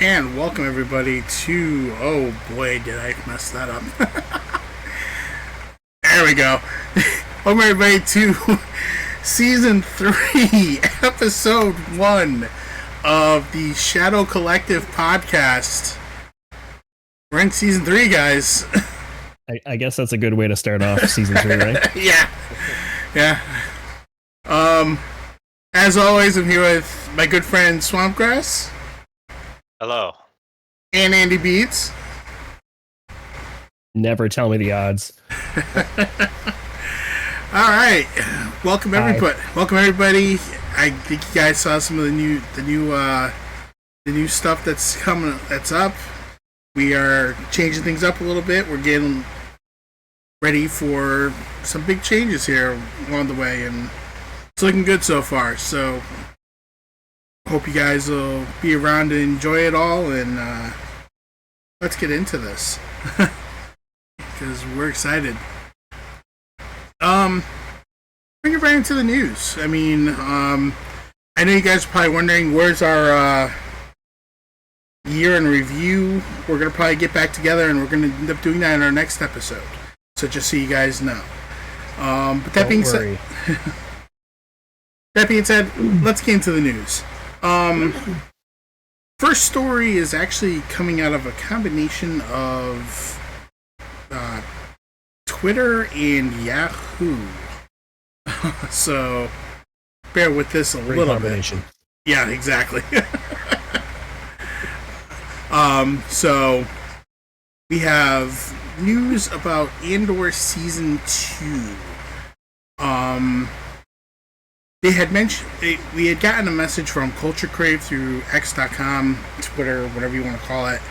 And welcome everybody to, oh boy, did I mess that up. There we go. Welcome everybody to Season 3, Episode 1 of the Shadow Collective podcast. We're in Season 3, guys. I guess that's a good way to start off Season 3, right? Yeah. As always, I'm here with my good friend Swampgrass. Hello. And Andy Beats. Never tell me the odds. All right, welcome everybody. Welcome everybody. I think you guys saw some of the new stuff that's coming. That's up. We are changing things up a little bit. We're getting ready for some big changes here along the way, and it's looking good so far. So, hope you guys will be around to enjoy it all, and let's get into this because we're excited. Bring it right into the news. I mean, I know you guys are probably wondering where's our year in review. We're gonna probably get back together, and we're gonna end up doing that in our next episode. So just so you guys know. But that being said, let's get into the news. First story is actually coming out of a combination of Twitter and Yahoo. So bear with this a little bit. Yeah, exactly. So we have news about Andor Season 2. They had mentioned we had gotten a message from Culture Crave through X.com, Twitter, whatever you want to call it,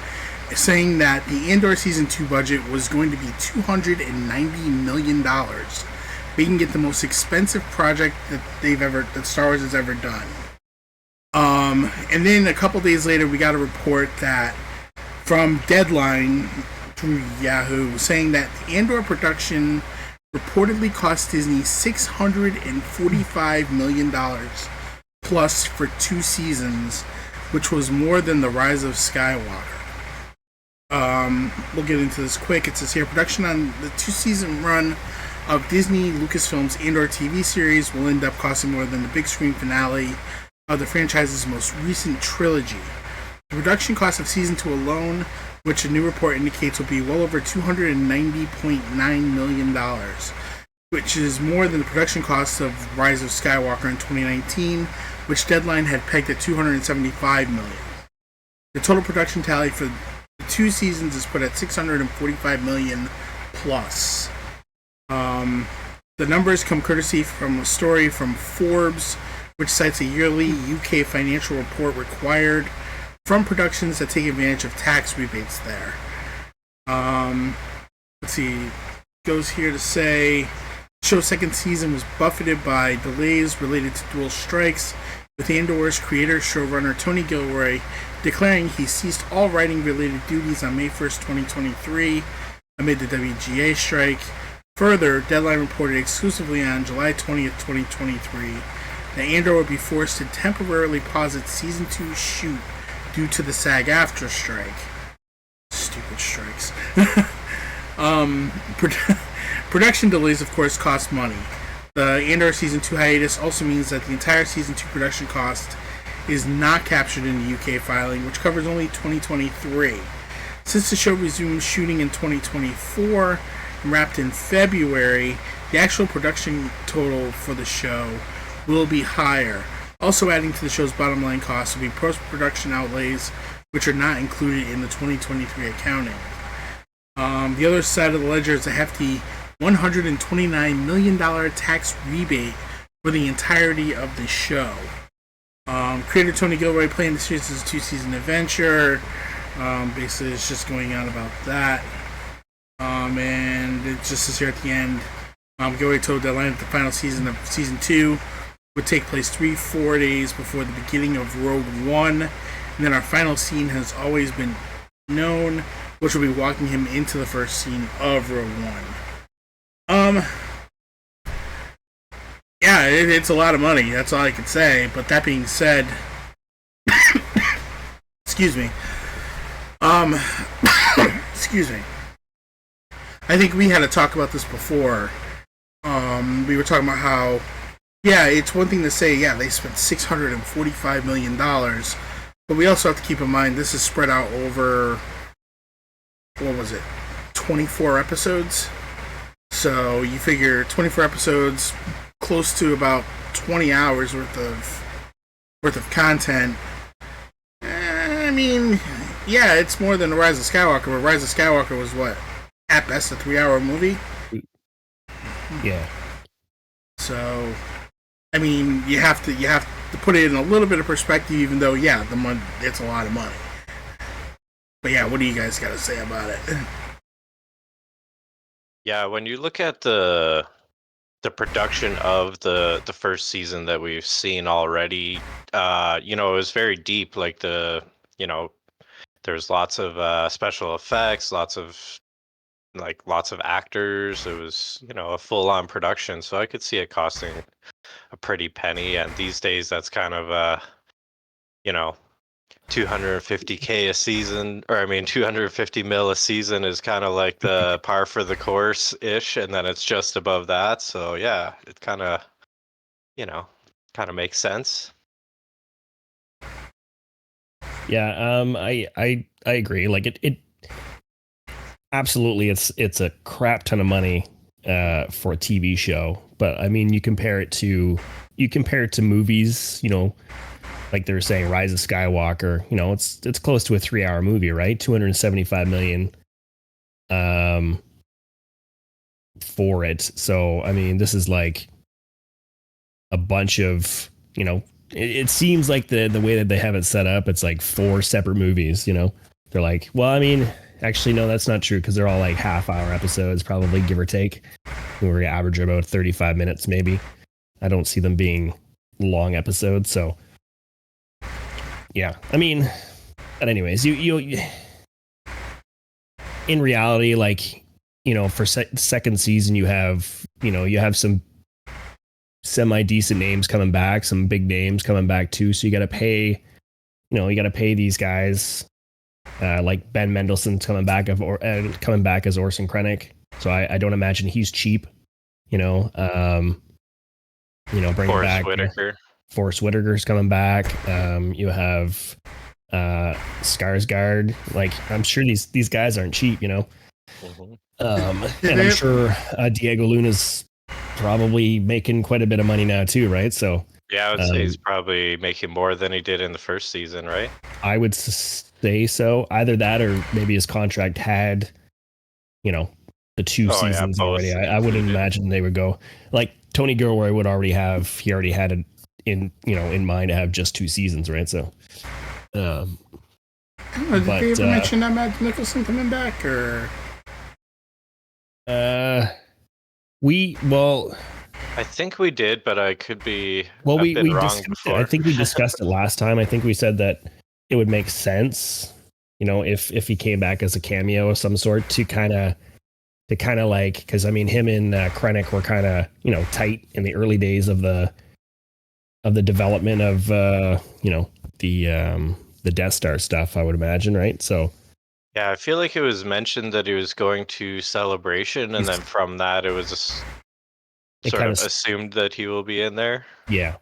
saying that the Andor Season 2 budget was going to be $290 million, making it the most expensive project that Star Wars has ever done. And then a couple days later, we got a report that from Deadline through Yahoo saying that the Andor production reportedly cost Disney $645 million plus for 2 seasons, which was more than The Rise of Skywalker. We'll get into this quick. It says here, production on the 2-season run of Disney Lucasfilm's Andor TV series will end up costing more than the big screen finale of the franchise's most recent trilogy. The production cost of Season 2 alone, which a new report indicates will be well over $290.9 million, which is more than the production cost of Rise of Skywalker in 2019, which Deadline had pegged at $275 million. The total production tally for the 2 seasons is put at $645 million plus. The numbers come courtesy from a story from Forbes, which cites a yearly UK financial report required from productions that take advantage of tax rebates there. Let's see. Goes here to say, the show's second season was buffeted by delays related to dual strikes, with Andor's creator showrunner Tony Gilroy declaring he ceased all writing-related duties on May 1st, 2023, amid the WGA strike. Further, Deadline reported exclusively on July 20th, 2023, that Andor would be forced to temporarily pause its Season 2 shoot due to the SAG-AFTRA strike. Stupid strikes. Production delays, of course, cost money. The Andor Season 2 hiatus also means that the entire Season 2 production cost is not captured in the UK filing, which covers only 2023. Since the show resumed shooting in 2024 and wrapped in February, the actual production total for the show will be higher. Also adding to the show's bottom line costs will be post-production outlays, which are not included in the 2023 accounting. The other side of the ledger is a hefty $129 million tax rebate for the entirety of the show. Creator Tony Gilroy playing the series as a 2-season adventure. Basically, it's just going on about that. And it just says here at the end, Gilroy told Deadline that the final season of Season 2 would take place 3-4 days before the beginning of Rogue One, and then our final scene has always been known, which will be walking him into the first scene of Rogue One. Yeah, it's a lot of money. That's all I can say. But that being said, excuse me. Um, excuse me. I think we had to talk about this before. We were talking about how, yeah, it's one thing to say, yeah, they spent $645 million, but we also have to keep in mind this is spread out over, what was it, 24 episodes? So you figure 24 episodes, close to about 20 hours worth of content. I mean, yeah, it's more than Rise of Skywalker, but Rise of Skywalker was what, at best, a 3-hour movie. Yeah. So, I mean, you have to put it in a little bit of perspective, even though, yeah, the money, it's a lot of money. But yeah, what do you guys got to say about it? Yeah, when you look at the production of the first season that we've seen already, it was very deep. Like there's lots of special effects, lots of actors. It was, a full-on production, so I could see it costing a pretty penny. And these days, that's kind of 250K a season, or I mean 250 mil a season is kind of like the par for the course ish, and then it's just above that. So yeah, it kind of makes sense. Yeah, I agree. Like it absolutely, it's a crap ton of money for a TV show. But I mean, you compare it to movies, like they were saying, Rise of Skywalker, it's close to a 3-hour movie, right? 275 million for it. So I mean, this is like a bunch of, it seems like the way that they have it set up, it's like 4 separate movies. They're like, well, I mean, actually, no, that's not true, because they're all like half-hour episodes, probably, give or take. We're average about 35 minutes, maybe. I don't see them being long episodes, so yeah. I mean, but anyways, you in reality, like, for second season, you have some semi-decent names coming back, some big names coming back too. So you got to pay these guys. Like Ben Mendelsohn's coming back as Orson Krennic. So I don't imagine he's cheap. Bring back Whitaker. Forrest Whitaker's coming back. You have Skarsgård. Like, I'm sure these guys aren't cheap. Mm-hmm. And I'm sure Diego Luna's probably making quite a bit of money now too, right? So yeah, I would say he's probably making more than he did in the first season, right? I would say so. Either that, or maybe his contract had, the 2 seasons already. I wouldn't imagine they would go like Tony Gilroy would already have. He already had it in mind to have just 2 seasons, right? So, did they ever mention that Matt Nicholson coming back, or? I think we did, but I could be. Well, we wrong discussed before. it. I think we discussed it last time. I think we said that it would make sense, if he came back as a cameo of some sort to kind of like, because I mean, him and Krennic were kind of tight in the early days of the development of the Death Star stuff, I would imagine, right? So. Yeah, I feel like it was mentioned that he was going to Celebration, and then from that, it was sort of assumed that he will be in there. Yeah.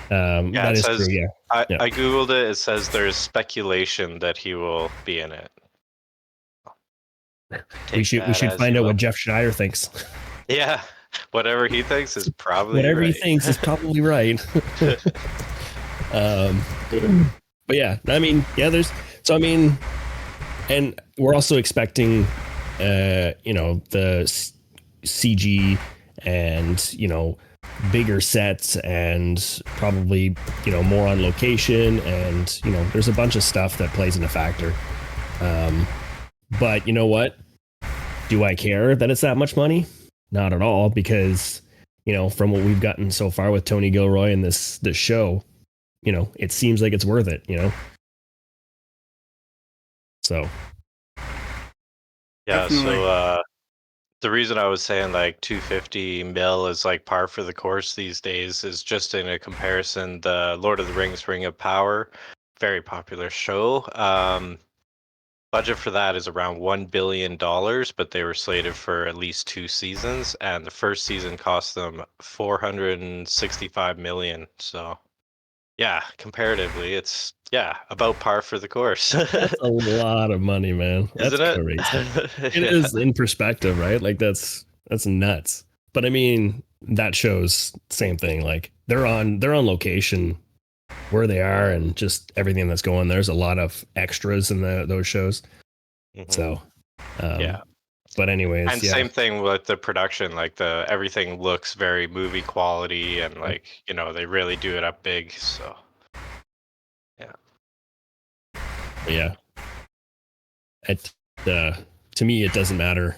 That is true, yeah. I Googled it. It says there's speculation that he will be in it. We should find out what Jeff Schneider thinks. Yeah, whatever he thinks is probably whatever right. he thinks is probably right. But yeah, I mean, yeah, and we're also expecting, the CG and, bigger sets and probably, more on location, and, there's a bunch of stuff that plays in a factor. But you know what? Do I care that it's that much money? Not at all, because, from what we've gotten so far with Tony Gilroy and this show, it seems like it's worth it, So. Yeah, so the reason I was saying like 250 mil is like par for the course these days is just in a comparison. The Lord of the Rings Ring of Power, very popular show. budget for that is around $1 billion, but they were slated for at least 2 seasons, and the first season cost them 465 million. So yeah, comparatively, it's about par for the course. That's a lot of money, man. That's Isn't it? crazy. It Yeah. is in perspective, right? Like that's nuts. But I mean, that shows same thing. Like they're on location where they are and just everything that's going. There's a lot of extras in those shows. Mhm. So Yeah. But anyways, And yeah. same thing with the production, like everything looks very movie quality, and like, they really do it up big. So Yeah. To me, it doesn't matter,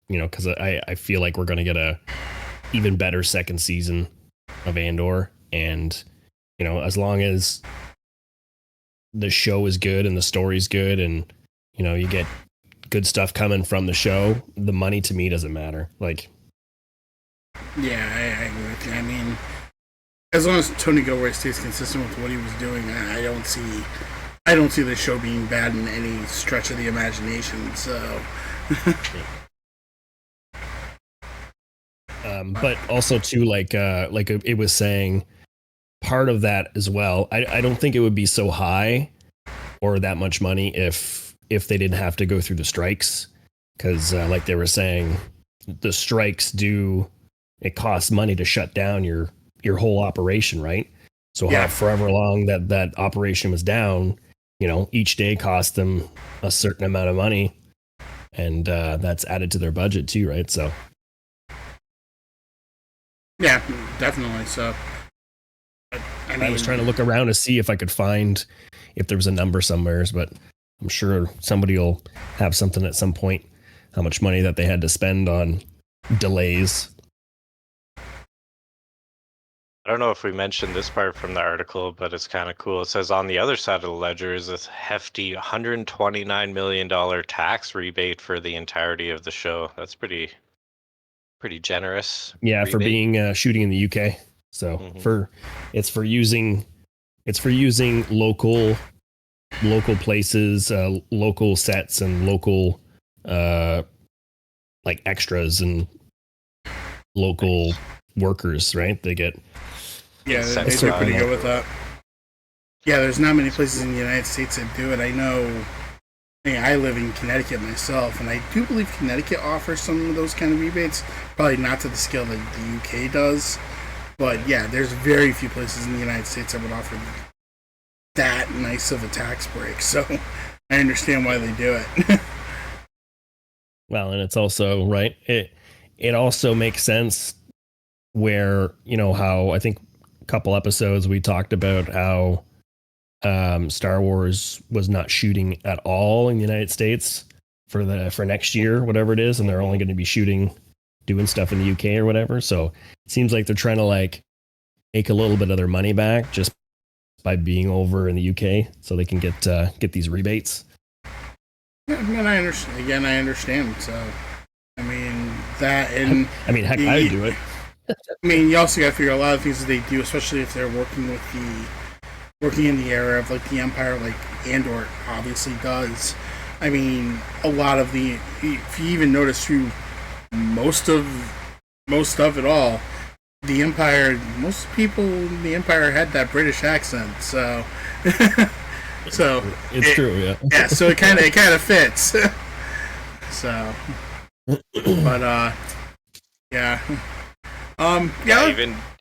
because I feel like we're going to get a even better second season of Andor. And, as long as the show is good and the story's good and, you get good stuff coming from the show, the money to me doesn't matter. Like, Yeah, I agree with you. I mean, as long as Tony Gilroy stays consistent with what he was doing, I don't see the show being bad in any stretch of the imagination. So, but also too, like it was saying, part of that as well. I don't think it would be so high or that much money if they didn't have to go through the strikes, because like they were saying, the strikes it costs money to shut down your whole operation, right? So forever long that operation was down, each day cost them a certain amount of money, and that's added to their budget too, right? So yeah, definitely. So, I was trying to look around to see if I could find if there was a number somewhere, but I'm sure somebody will have something at some point, how much money that they had to spend on delays. I don't know if we mentioned this part from the article, but it's kind of cool. It says on the other side of the ledger is this hefty $129 million tax rebate for the entirety of the show. That's pretty generous. Yeah, rebate. for being shooting in the UK. So it's for using local places, local sets, and local like extras and local workers, right? They get they do pretty good with that. Yeah, there's not many places in the United States that do it. I know. I live in Connecticut myself, and I do believe Connecticut offers some of those kind of rebates. Probably not to the scale that the UK does, but yeah, there's very few places in the United States that would offer that nice of a tax break. So I understand why they do it. Well, and it's also right. It also makes sense where, how I think a couple episodes we talked about how Star Wars was not shooting at all in the United States for next year, whatever it is, and they're only going to be doing stuff in the UK or whatever. So it seems like they're trying to like make a little bit of their money back just by being over in the UK, so they can get these rebates. Yeah, and I understand. Again, I understand. So, I mean that, and heck, I do it. I mean, you also got to figure a lot of things that they do, especially if they're working in the era of like the Empire, like Andor obviously does. I mean, a lot of if you even notice through most of it all, the Empire, most people in the Empire had that British accent, so it's true, yeah. Yeah, so it kind of fits. So, but yeah.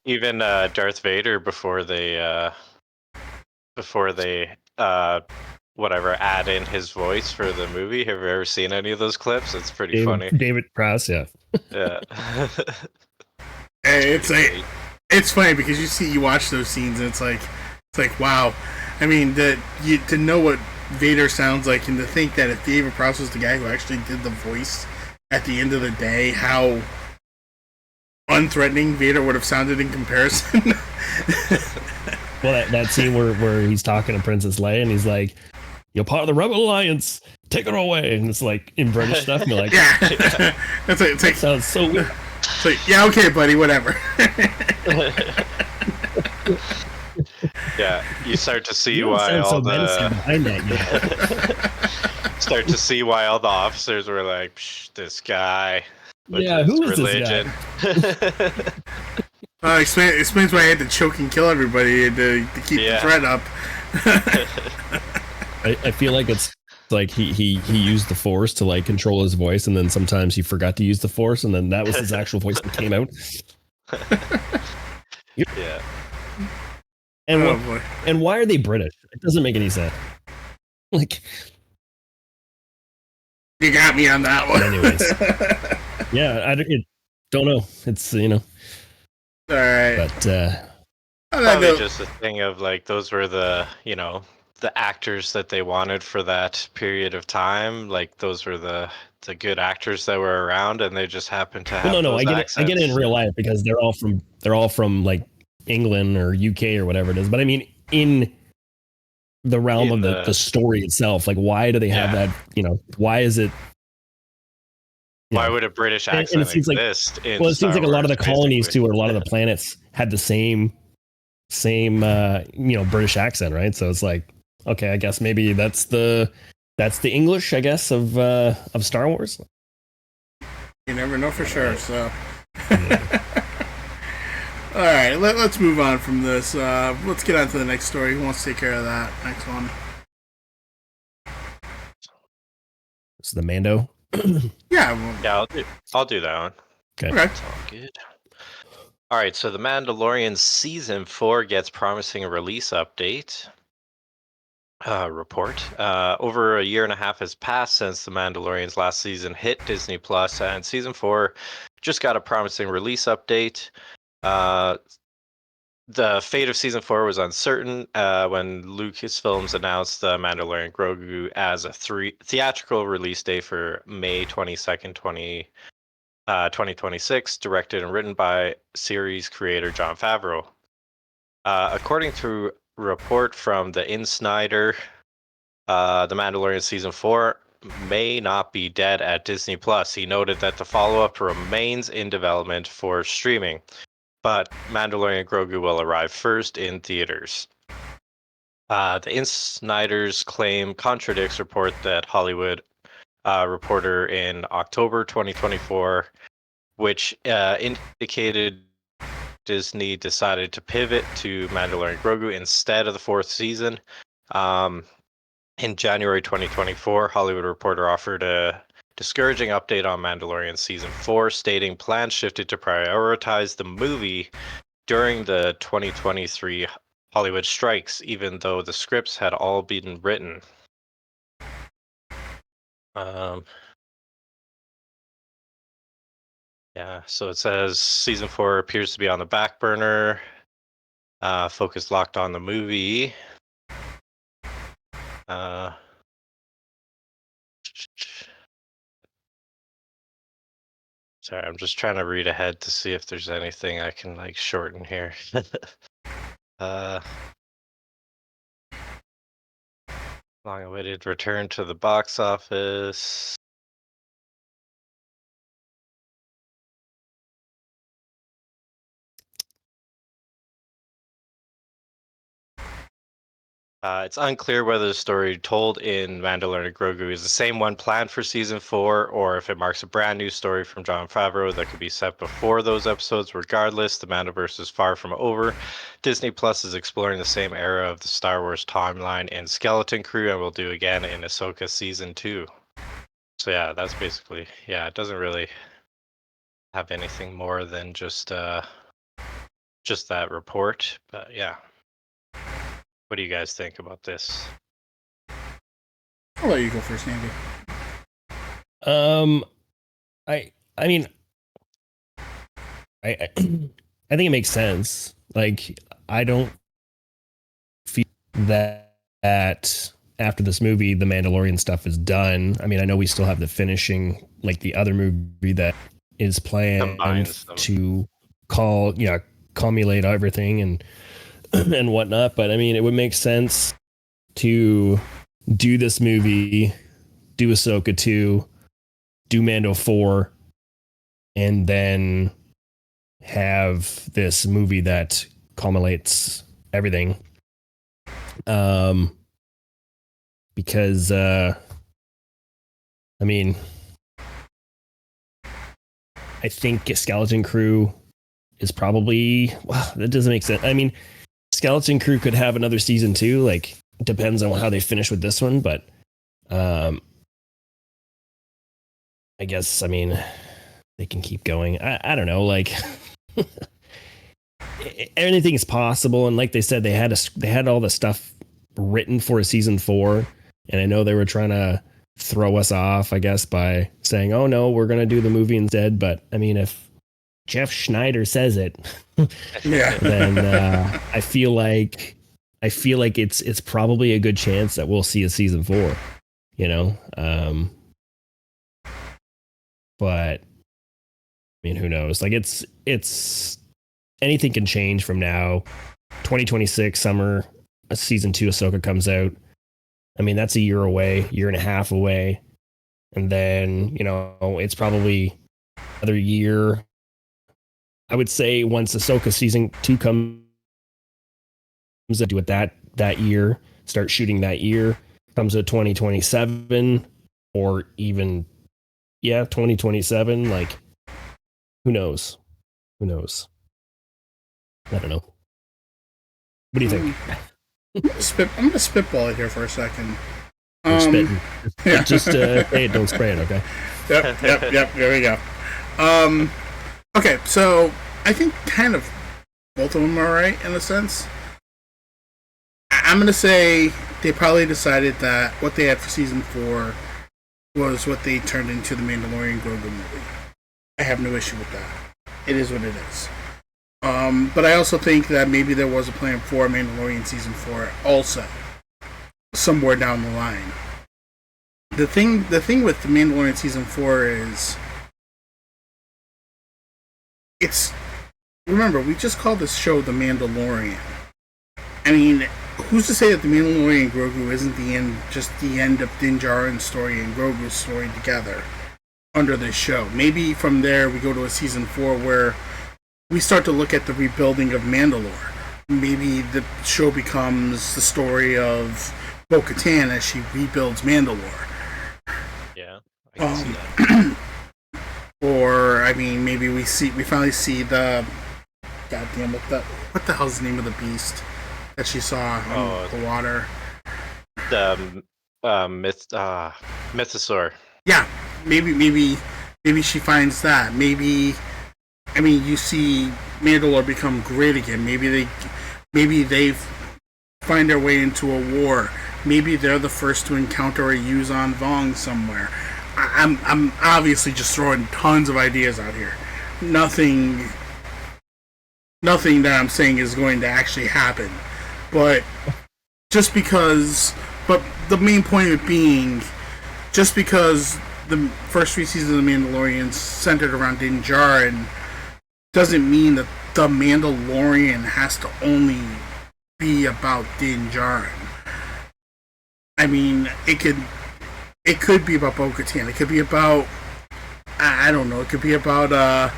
Even Darth Vader before they whatever add in his voice for the movie. Have you ever seen any of those clips? It's pretty funny. David Prowse, yeah. Yeah. Hey, it's funny because you watch those scenes and it's like wow. I mean, to know what Vader sounds like, and to think that if David Prowse was the guy who actually did the voice at the end of the day, how unthreatening Vader would have sounded in comparison. Well, that scene where he's talking to Princess Leia and he's like, "You're part of the Rebel Alliance. Take it away." And it's like in British stuff. And you're like, yeah, it's like sounds so weird. It's like, yeah, okay, buddy, whatever. Yeah, you start to see why all the behind that. start to see why all the officers were like, Psh, this guy with Yeah, his who is religion. Explains why I had to choke and kill everybody to keep the threat up. I feel like it's like he used the force to like control his voice, and then sometimes he forgot to use the force, and then that was his actual voice that came out. Yeah. And why are they British? It doesn't make any sense. Like, you got me on that one. Anyways, yeah, I don't know. It's all right, but probably just a thing of like those were the the actors that they wanted for that period of time. Like those were the good actors that were around, and they just happened to have. I get accents. it. I get it in real life because they're all from like England or UK or whatever it is. But I mean, in the realm of the story itself, like why do they have that? Why is it? Why would a British accent exist? It seems like a lot of the colonies too, or a lot of the planets had the same British accent, right? So it's like, okay, I guess maybe that's the English, I guess, of Star Wars. You never know for sure. So, all right, let's move on from this. Let's get on to the next story. Who wants to take care of that next one? It's the Mando. Yeah, I'll do that one. Okay. That's all good. All right, so The Mandalorian Season 4 gets promising a release update. Report. Over a year and a half has passed since The Mandalorian's last season hit Disney Plus, and Season 4 just got a promising release update. The fate of Season 4 was uncertain when Lucasfilms announced The Mandalorian Grogu as a theatrical release date for May 22nd, 2026, directed and written by series creator Jon Favreau. According to a report from the Insider, The Mandalorian Season 4 may not be dead at Disney Plus. He noted that the follow-up remains in development for streaming, but Mandalorian Grogu will arrive first in theaters. The Insider's claim contradicts report that Hollywood Reporter in October 2024, which indicated Disney decided to pivot to Mandalorian Grogu instead of the fourth season. In January 2024, Hollywood Reporter offered a discouraging update on Mandalorian Season 4, stating plans shifted to prioritize the movie during the 2023 Hollywood strikes, even though the scripts had all been written. Yeah, so it says Season 4 appears to be on the back burner, focus locked on the movie. Sorry, I'm just trying to read ahead to see if there's anything I can like shorten here. Long-awaited return to the box office. It's unclear whether the story told in Mandalorian Grogu is the same one planned for Season 4, or if it marks a brand new story from Jon Favreau that could be set before those episodes. Regardless, the Mandoverse is far from over. Disney Plus is exploring the same era of the Star Wars timeline in Skeleton Crew, and will do again in Ahsoka Season 2. So yeah, that's basically, it doesn't really have anything more than just that report, but yeah. What do you guys think about this? I'll let you go first, Andy. I mean, I think it makes sense. Like, I don't feel that after this movie, the Mandalorian stuff is done. I mean, I know we still have the finishing, like the other movie that is planned to culminate everything and whatnot. But I mean, it would make sense to do this movie, do Ahsoka 2, do Mando 4, and then have this movie that culminates everything. Because I mean, I think Skeleton Crew is probably, well, that doesn't make sense. I mean, Skeleton Crew could have another season too. Like, depends on how they finish with this one, but I guess, I mean, they can keep going. I don't know, like anything is possible. And like they said, they had all the stuff written for a season 4. And I know they were trying to throw us off, I guess, by saying, oh no, we're going to do the movie instead. But I mean, if Jeff Schneider says it, Yeah. then I feel like it's probably a good chance that we'll see a season 4, you know? But I mean, who knows? Like it's anything can change from now. 2026 summer, season 2 Ahsoka comes out. I mean, that's a year away, year and a half away. And then, you know, it's probably another year. I would say once Ahsoka season 2 comes, do it that year, start shooting that year, comes to 2027 or even 2027. Like, who knows? I don't know. What do you think? I'm gonna spitball it here for a second. You're spitting. Yeah. Just say it, don't spray it, okay? Yep. There we go. Okay, so I think kind of both of them are right in a sense. I'm gonna say they probably decided that what they had for season 4 was what they turned into the Mandalorian Grogu movie. I have no issue with that. It is what it is. But I also think that maybe there was a plan for Mandalorian season 4 also somewhere down the line. The thing with the Mandalorian season 4 is remember, we just called this show The Mandalorian. I mean, who's to say that the Mandalorian and Grogu isn't just the end of Din Djarin's story and Grogu's story together under this show? Maybe from there we go to a season 4 where we start to look at the rebuilding of Mandalore. Maybe the show becomes the story of Bo-Katan as she rebuilds Mandalore. Yeah, I can see that. Or, I mean, maybe we finally see the goddamn what the hell's the name of the beast that she saw in the water? The Mythosaur. Yeah, maybe she finds that. Maybe, I mean, you see Mandalore become great again. Maybe they find their way into a war. Maybe they're the first to encounter a Yuzan Vong somewhere. I'm obviously just throwing tons of ideas out here. Nothing that I'm saying is going to actually happen. But the main point of it being, just because the first 3 seasons of The Mandalorian centered around Din Djarin doesn't mean that The Mandalorian has to only be about Din Djarin. I mean, it could be about Bo-Katan. It could be about, I don't know. It could be about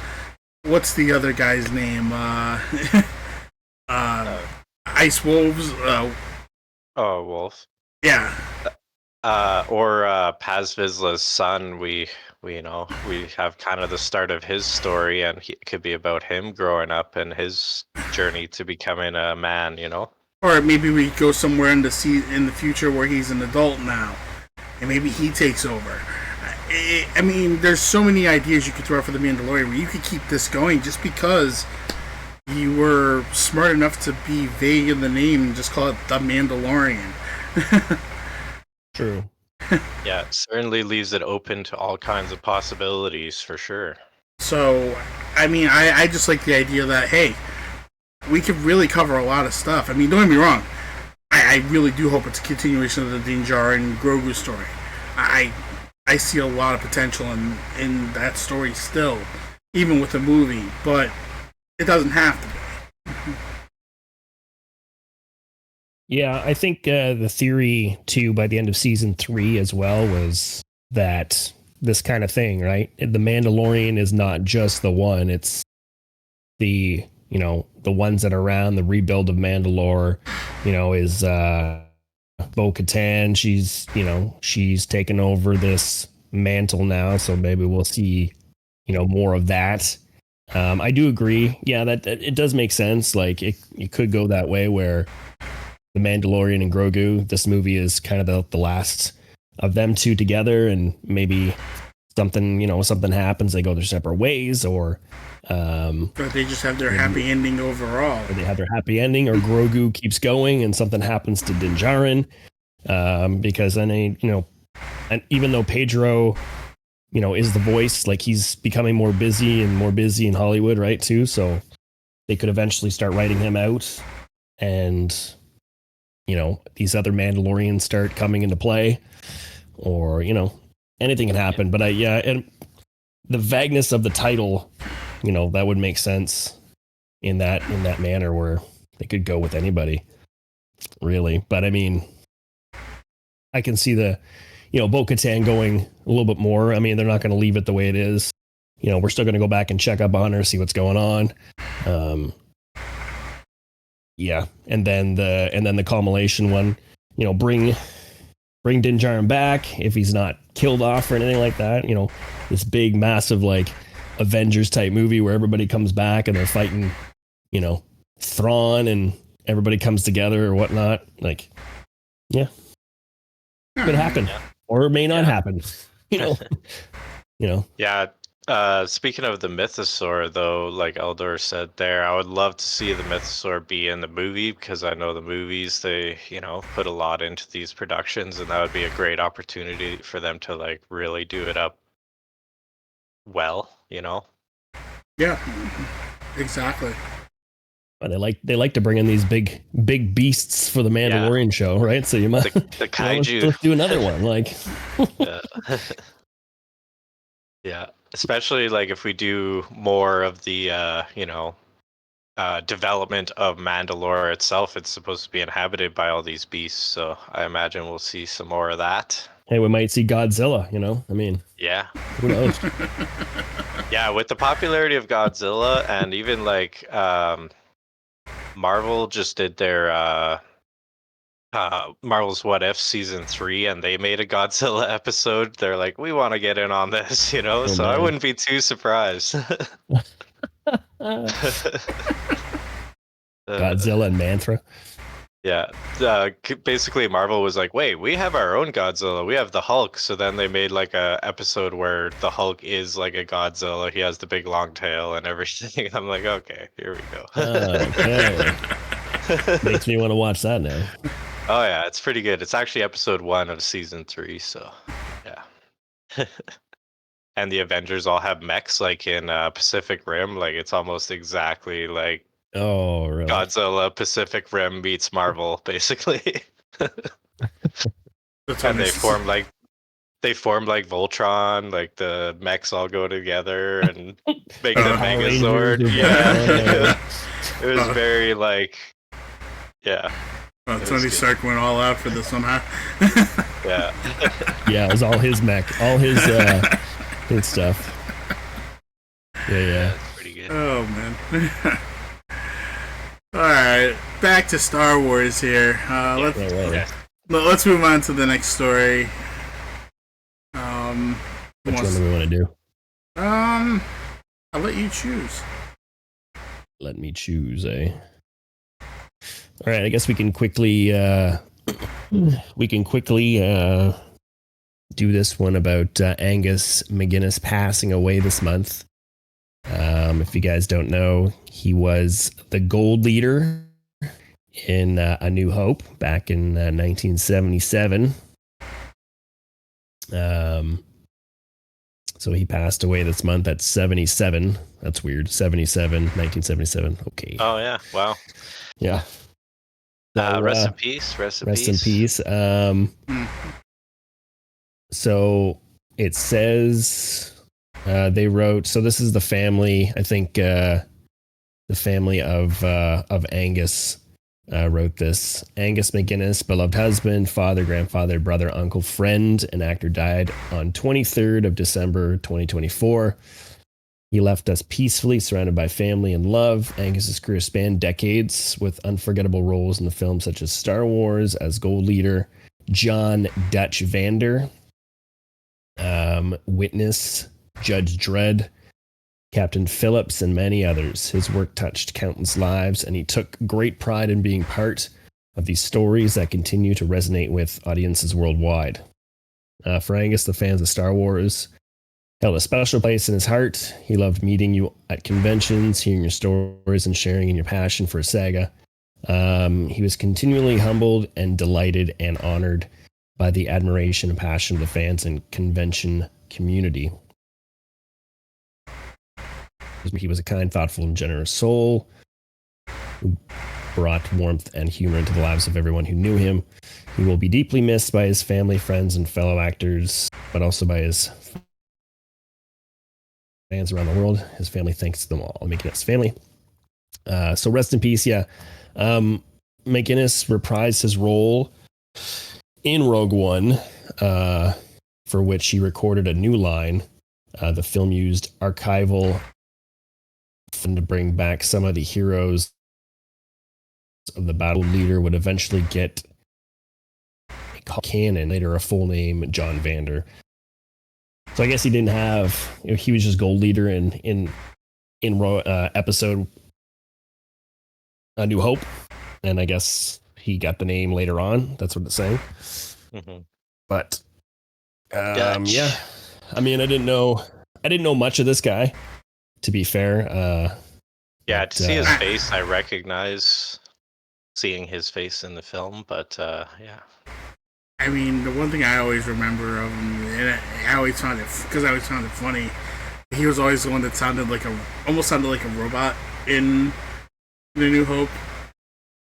what's the other guy's name? Ice Wolves. Wolf. Yeah. Or Paz Vizsla's son. We have kind of the start of his story, and it could be about him growing up and his journey to becoming a man. You know. Or maybe we go somewhere in the future where he's an adult now, and maybe he takes over. I mean, there's so many ideas you could throw out for The Mandalorian where you could keep this going just because you were smart enough to be vague in the name and just call it The Mandalorian. True. Yeah, it certainly leaves it open to all kinds of possibilities for sure. So, I mean, I just like the idea that, hey, we could really cover a lot of stuff. I mean, don't get me wrong. I really do hope it's a continuation of the Din Djarin Grogu story. I see a lot of potential in that story still, even with the movie, but it doesn't have to be. Yeah, I think the theory too by the end of season 3 as well was that this kind of thing, right? The Mandalorian is not just the one; it's the ones that are around the rebuild of Mandalore. Is Bo-Katan? She's taken over this mantle now, so maybe we'll see, more of that. I do agree. Yeah, that it does make sense. Like it could go that way where the Mandalorian and Grogu, this movie is kind of the last of them two together, and maybe something happens, they go their separate ways, or they just have their happy ending overall. Or they have their happy ending, or Grogu keeps going and something happens to Din Djarin. Because then and even though Pedro, is the voice, like he's becoming more busy in Hollywood, right, too. So they could eventually start writing him out, and these other Mandalorians start coming into play, or anything can happen. But and the vagueness of the title, that would make sense in that manner where they could go with anybody, really. But I mean, I can see the, Bo-Katan going a little bit more. I mean, they're not going to leave it the way it is. We're still going to go back and check up on her, see what's going on. Yeah, and then the culmination one, bring Din Djarin back if he's not killed off or anything like that. This big, massive, like Avengers type movie where everybody comes back and they're fighting, Thrawn, and everybody comes together or whatnot. Like, yeah, could happen, or it may not happen. Yeah. Speaking of the mythosaur, though, like Eldor said there, I would love to see the mythosaur be in the movie, because I know the movies, they, put a lot into these productions, and that would be a great opportunity for them to like really do it up well, Yeah, exactly. But they like to bring in these big beasts for the Mandalorian show, right? So you might the kaiju. Let's do another one, like. Yeah. Yeah, especially like if we do more of the development of Mandalore itself. It's supposed to be inhabited by all these beasts, so I imagine we'll see some more of that. Hey, we might see Godzilla, I mean, yeah, who knows? Yeah, with the popularity of Godzilla, and even like Marvel just did their Marvel's What If season 3, and they made a Godzilla episode. They're like, we want to get in on this, so man. I wouldn't be too surprised. Godzilla and Manthra. Yeah, basically Marvel was like, wait, we have our own Godzilla. We have the Hulk. So then they made like a episode where the Hulk is like a Godzilla. He has the big long tail and everything. I'm like, okay, here we go. Okay. Makes me want to watch that now. Oh yeah, it's pretty good. It's actually episode 1 of season 3. So yeah. And the Avengers all have mechs, like in Pacific Rim. Like it's almost exactly like Oh, really? Godzilla Pacific Rim meets Marvel, basically. And they form like Voltron, like the mechs all go together and make the Megazord. Yeah. It was very like, yeah. Well, Tony Stark went all out for this one, huh? Yeah. Yeah, it was all his mech, all his stuff. Yeah. It's pretty good. Oh man. Alright, back to Star Wars here. Let's move on to the next story. Which one do we want to do? I'll let you choose. Let me choose, eh? Alright, I guess we can quickly do this one about Angus McInnes passing away this month. If you guys don't know, he was the gold leader in A New Hope back in 1977. So he passed away this month at 77. That's weird. 1977. Okay. Oh yeah. Wow. Yeah. Rest in peace. Rest in peace. So it says they wrote. So this is the family. I think the family of Angus wrote this. Angus McInnes, beloved husband, father, grandfather, brother, uncle, friend, and actor, died on 23rd of December 2024. He left us peacefully, surrounded by family and love. Angus's career spanned decades with unforgettable roles in the films such as Star Wars as Gold Leader, John Dutch Vander, Witness, Judge Dredd, Captain Phillips, and many others. His work touched countless lives, and he took great pride in being part of these stories that continue to resonate with audiences worldwide. For Angus, the fans of Star Wars held a special place in his heart. He loved meeting you at conventions, hearing your stories, and sharing in your passion for a saga. He was continually humbled and delighted and honored by the admiration and passion of the fans and convention community. He was a kind, thoughtful, and generous soul who brought warmth and humor into the lives of everyone who knew him. He will be deeply missed by his family, friends, and fellow actors, but also by his fans around the world. His family thanks them all, making us family. So rest in peace, yeah. McInnes reprised his role in Rogue One, for which he recorded a new line. The film used archival to bring back some of the heroes of the battle. Leader would eventually get a canon, later a full name, John Vander. So I guess he didn't have, he was just Gold Leader in episode A New Hope, and I guess he got the name later on. That's what it's saying. Mm-hmm. But yeah, I mean, I didn't know much of this guy, to be fair. Yeah, to see his face, I recognize seeing his face in the film, but yeah. I mean, the one thing I always remember of him, and I always found it funny. He was always the one that almost sounded like a robot in The New Hope.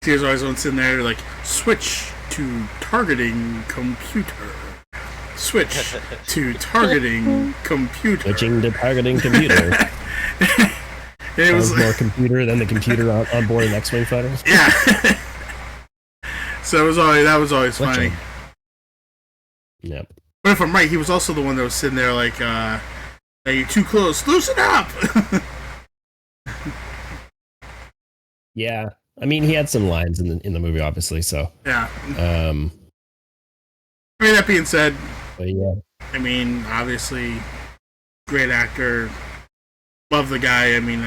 He was always the one sitting there like, switch to targeting computer. Switch to targeting computer. Switching to targeting computer. It was more computer than the computer on board an X-Wing fighter. Yeah. So that was always funny. Switching. Yep. But if I'm right, he was also the one that was sitting there like, hey, you're too close, loosen up! Yeah. I mean, he had some lines in the movie, obviously, so. Yeah. I mean, that being said, but yeah. I mean, obviously, great actor. Love the guy. I mean,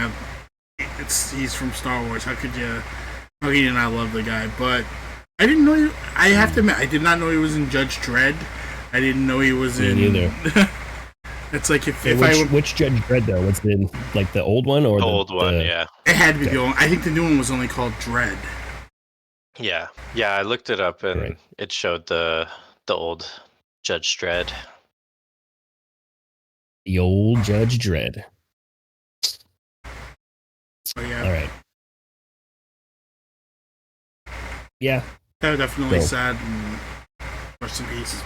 he's from Star Wars. How could you not love the guy? But I didn't know. I have to admit, I did not know he was in Judge Dredd. I didn't know he was in. Me neither. It's like if which Judge Dredd though? Was it like the old one or the old one? Yeah, it had to be the old. I think the new one was only called Dredd. Yeah. I looked it up and it showed the old Judge Dredd. The old Judge Dredd. Oh, yeah. All right. Yeah. That was definitely sad. And rest in peace.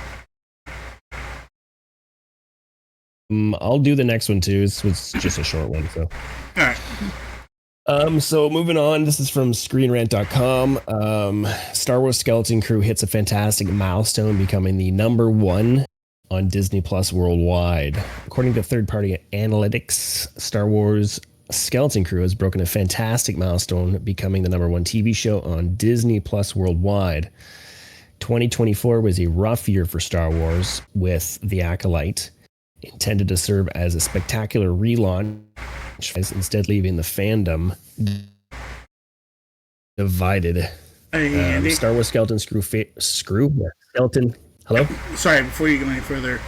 I'll do the next one too. It's just a short one, so. All right. So moving on, this is from ScreenRant.com. Star Wars Skeleton Crew hits a fantastic milestone, becoming the #1 on Disney Plus worldwide. According to third-party analytics, Star Wars Skeleton Crew has broken a fantastic milestone, becoming the #1 TV show on Disney Plus worldwide. 2024 was a rough year for Star Wars, with The Acolyte intended to serve as a spectacular relaunch, instead leaving the fandom divided. Hey, Star Wars Skeleton Skeleton. Hello? Sorry, before you go any further,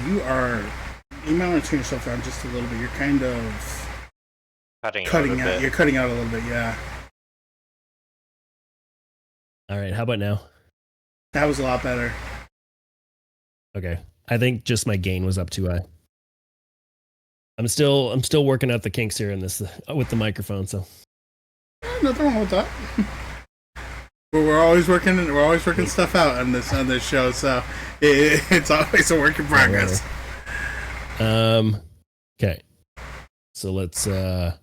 you might want to turn yourself down just a little bit. You're kind of cutting out. You're cutting out a little bit, yeah. All right, how about now? That was a lot better. Okay. I think just my gain was up too high. I'm still working out the kinks here in this with the microphone, so. Nothing wrong with that. We're always working stuff out on this show, so it's always a work in progress. Okay. So let's should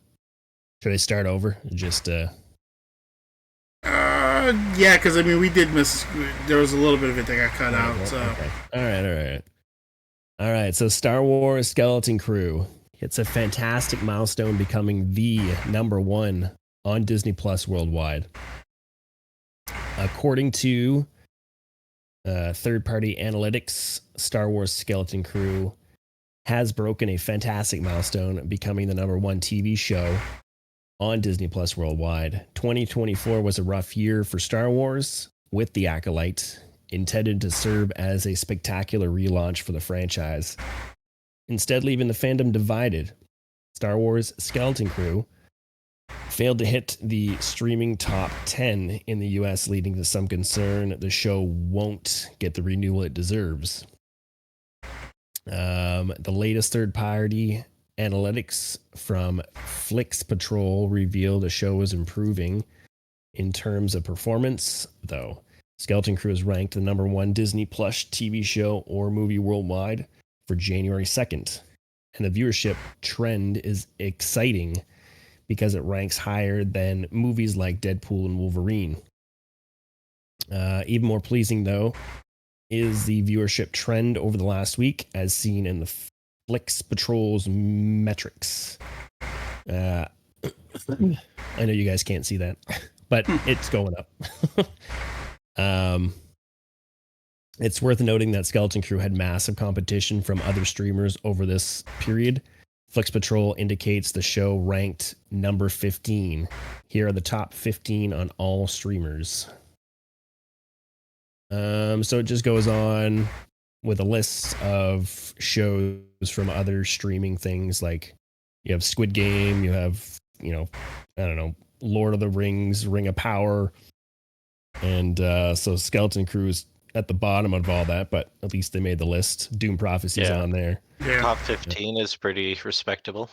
I start over? Just yeah, because I mean we did miss. There was a little bit of it that got cut out. So okay. All right. So Star Wars Skeleton Crew hits a fantastic milestone, becoming the #1 on Disney Plus worldwide. According to Third-party analytics, Star Wars Skeleton Crew has broken a fantastic milestone, becoming the #1 TV show on Disney Plus worldwide. 2024 was a rough year for Star Wars, with The Acolyte intended to serve as a spectacular relaunch for the franchise. Instead, leaving the fandom divided, Star Wars Skeleton Crew failed to hit the streaming top 10 in the US, leading to some concern the show won't get the renewal it deserves. The latest third-party analytics from Flix Patrol revealed the show is improving in terms of performance, though. Skeleton Crew is ranked the #1 Disney Plus TV show or movie worldwide for January 2nd. And the viewership trend is exciting because it ranks higher than movies like Deadpool and Wolverine. Even more pleasing, though, is the viewership trend over the last week, as seen in the Flix Patrol's metrics. I know you guys can't see that, but it's going up. It's worth noting that Skeleton Crew had massive competition from other streamers over this period. Flix Patrol indicates the show ranked number 15. Here are the top 15 on all streamers. So it just goes on with a list of shows from other streaming things, like you have Squid Game, you have, Lord of the Rings, Ring of Power. And so Skeleton Crew's at the bottom of all that, but at least they made the list. Doom Prophecy's on there. Yeah. Top 15 is pretty respectable.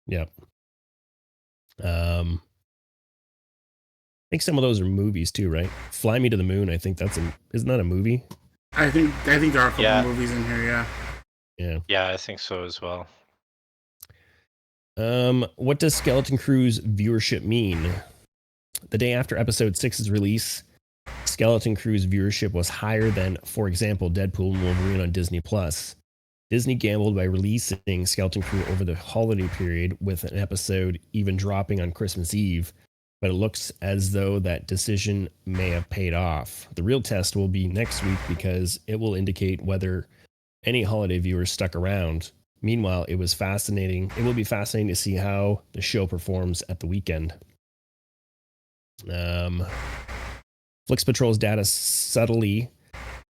Yep. I think some of those are movies too, right? Fly Me to the Moon, I think isn't that a movie? I think there are a couple movies in here, yeah. Yeah. Yeah, I think so as well. What does Skeleton Crew's viewership mean? The day after episode 6's release, Skeleton Crew's viewership was higher than, for example, Deadpool and Wolverine on Disney Plus. Disney gambled by releasing Skeleton Crew over the holiday period, with an episode even dropping on Christmas Eve, but it looks as though that decision may have paid off. The real test will be next week, because it will indicate whether any holiday viewers stuck around. Meanwhile, it will be fascinating to see how the show performs at the weekend. Flix Patrol's data subtly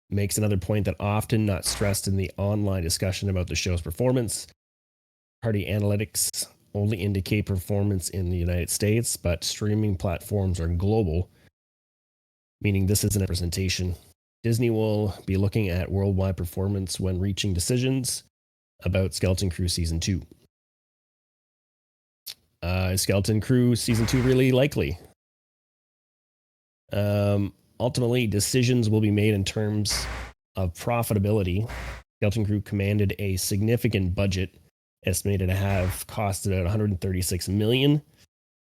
makes another point that often not stressed in the online discussion about the show's performance. Party analytics only indicate performance in the United States, but streaming platforms are global, meaning this isn't a representation. Disney will be looking at worldwide performance when reaching decisions about Skeleton Crew Season 2. Skeleton Crew Season 2 really likely? Ultimately, decisions will be made in terms of profitability. Skeleton Crew commanded a significant budget, estimated to have costed about $136 million.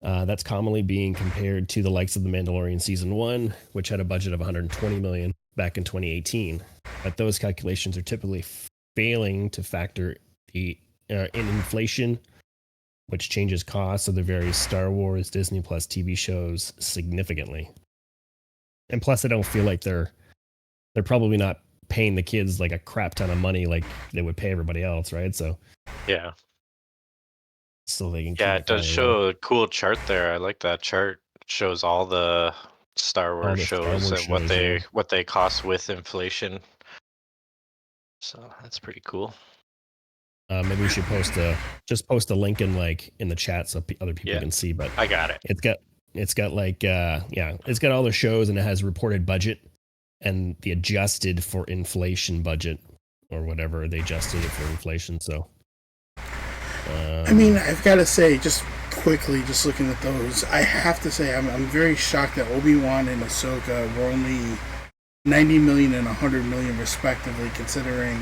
That's commonly being compared to the likes of The Mandalorian Season 1, which had a budget of $120 million back in 2018. But those calculations are typically failing to factor in inflation, which changes costs of the various Star Wars, Disney Plus TV shows significantly. And plus, I don't feel like they're probably not paying the kids like a crap ton of money like they would pay everybody else, right? So yeah, so they can it does show a cool chart there. I like that chart. It shows all the Star Wars shows and what they cost with inflation. So that's pretty cool. Maybe we should post a link in the chat so other people can see. But I got it. It's got it's got all the shows, and it has reported budget and the adjusted for inflation budget, or whatever they adjusted it for inflation. So, I mean, I've got to say, just quickly, just looking at those, I have to say I'm very shocked that Obi-Wan and Ahsoka were only 90 million and 100 million respectively, considering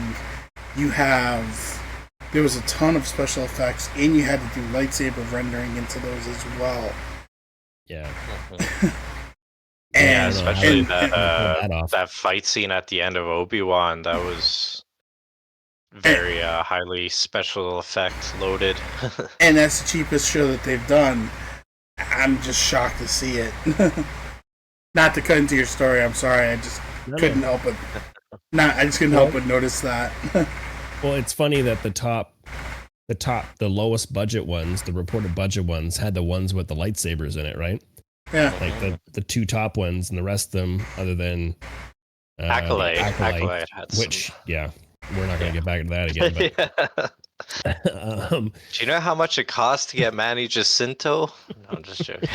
there was a ton of special effects, and you had to do lightsaber rendering into those as well. Yeah. And especially that fight scene at the end of Obi-Wan, that was very highly special effect loaded. And that's the cheapest show that they've done. I'm just shocked to see it. Not to cut into your story, I'm sorry. couldn't help but I just couldn't help but notice that. Well, it's funny that the lowest budget ones, the reported budget ones, had the ones with the lightsabers in it, right? Yeah. Like the two top ones, and the rest of them, other than Acolyte had which, some... yeah, we're not going to get back into that again. But, Do you know how much it costs to get Manny Jacinto? No, I'm just joking.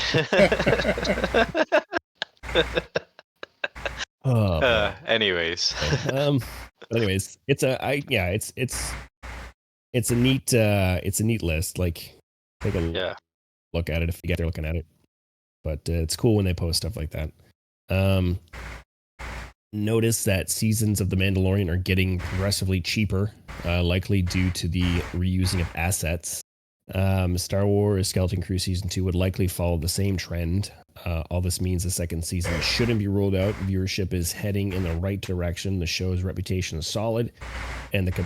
Anyways, it's a neat list. Like, take a look at it if you get there looking at it. But it's cool when they post stuff like that. Notice that seasons of The Mandalorian are getting progressively cheaper, likely due to the reusing of assets. Star Wars Skeleton Crew Season 2 would likely follow the same trend. All this means the second season shouldn't be ruled out. Viewership is heading in the right direction. The show's reputation is solid, and the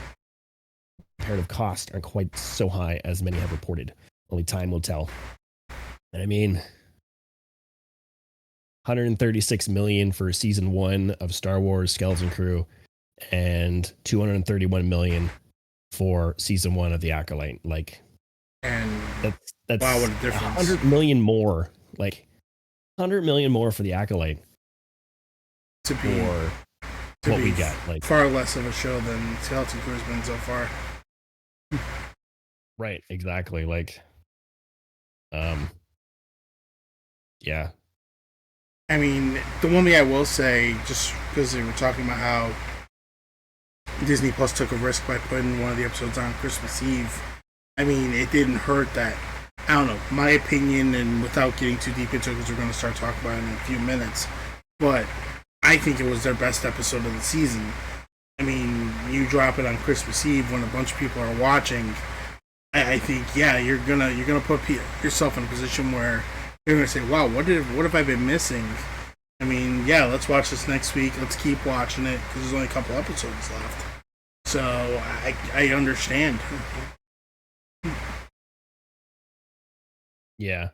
comparative costs aren't quite so high as many have reported. Only time will tell. And I mean, $136 million for season 1 of Star Wars Skeleton Crew, and $231 million for season 1 of The Acolyte. Like, and that's wow, what a difference! $100 million more. Like, $100 million more for The Acolyte. To what we got, like, far less of a show than Skeleton Crew has been so far. Right, exactly. Like, yeah. I mean, the one thing I will say, just because they were talking about how Disney Plus took a risk by putting one of the episodes on Christmas Eve, I mean, it didn't hurt that. I don't know, my opinion, and without getting too deep into it, because we're going to start talking about it in a few minutes, but I think it was their best episode of the season. I mean, you drop it on Christmas Eve when a bunch of people are watching. I think, yeah, you're gonna put yourself in a position where you're gonna say, "Wow, what have I been missing?" I mean, yeah, let's watch this next week. Let's keep watching it because there's only a couple episodes left. So I understand. Yeah.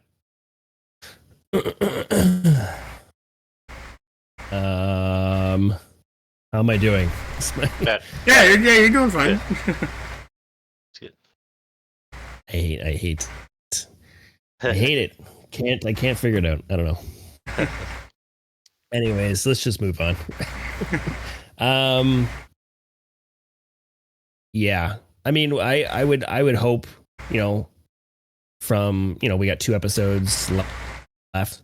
How am I doing? Yeah, you're doing fine. I hate it. I can't figure it out. I don't know. Anyways, let's just move on. Yeah. I mean, I would hope, from, we got 2 episodes left,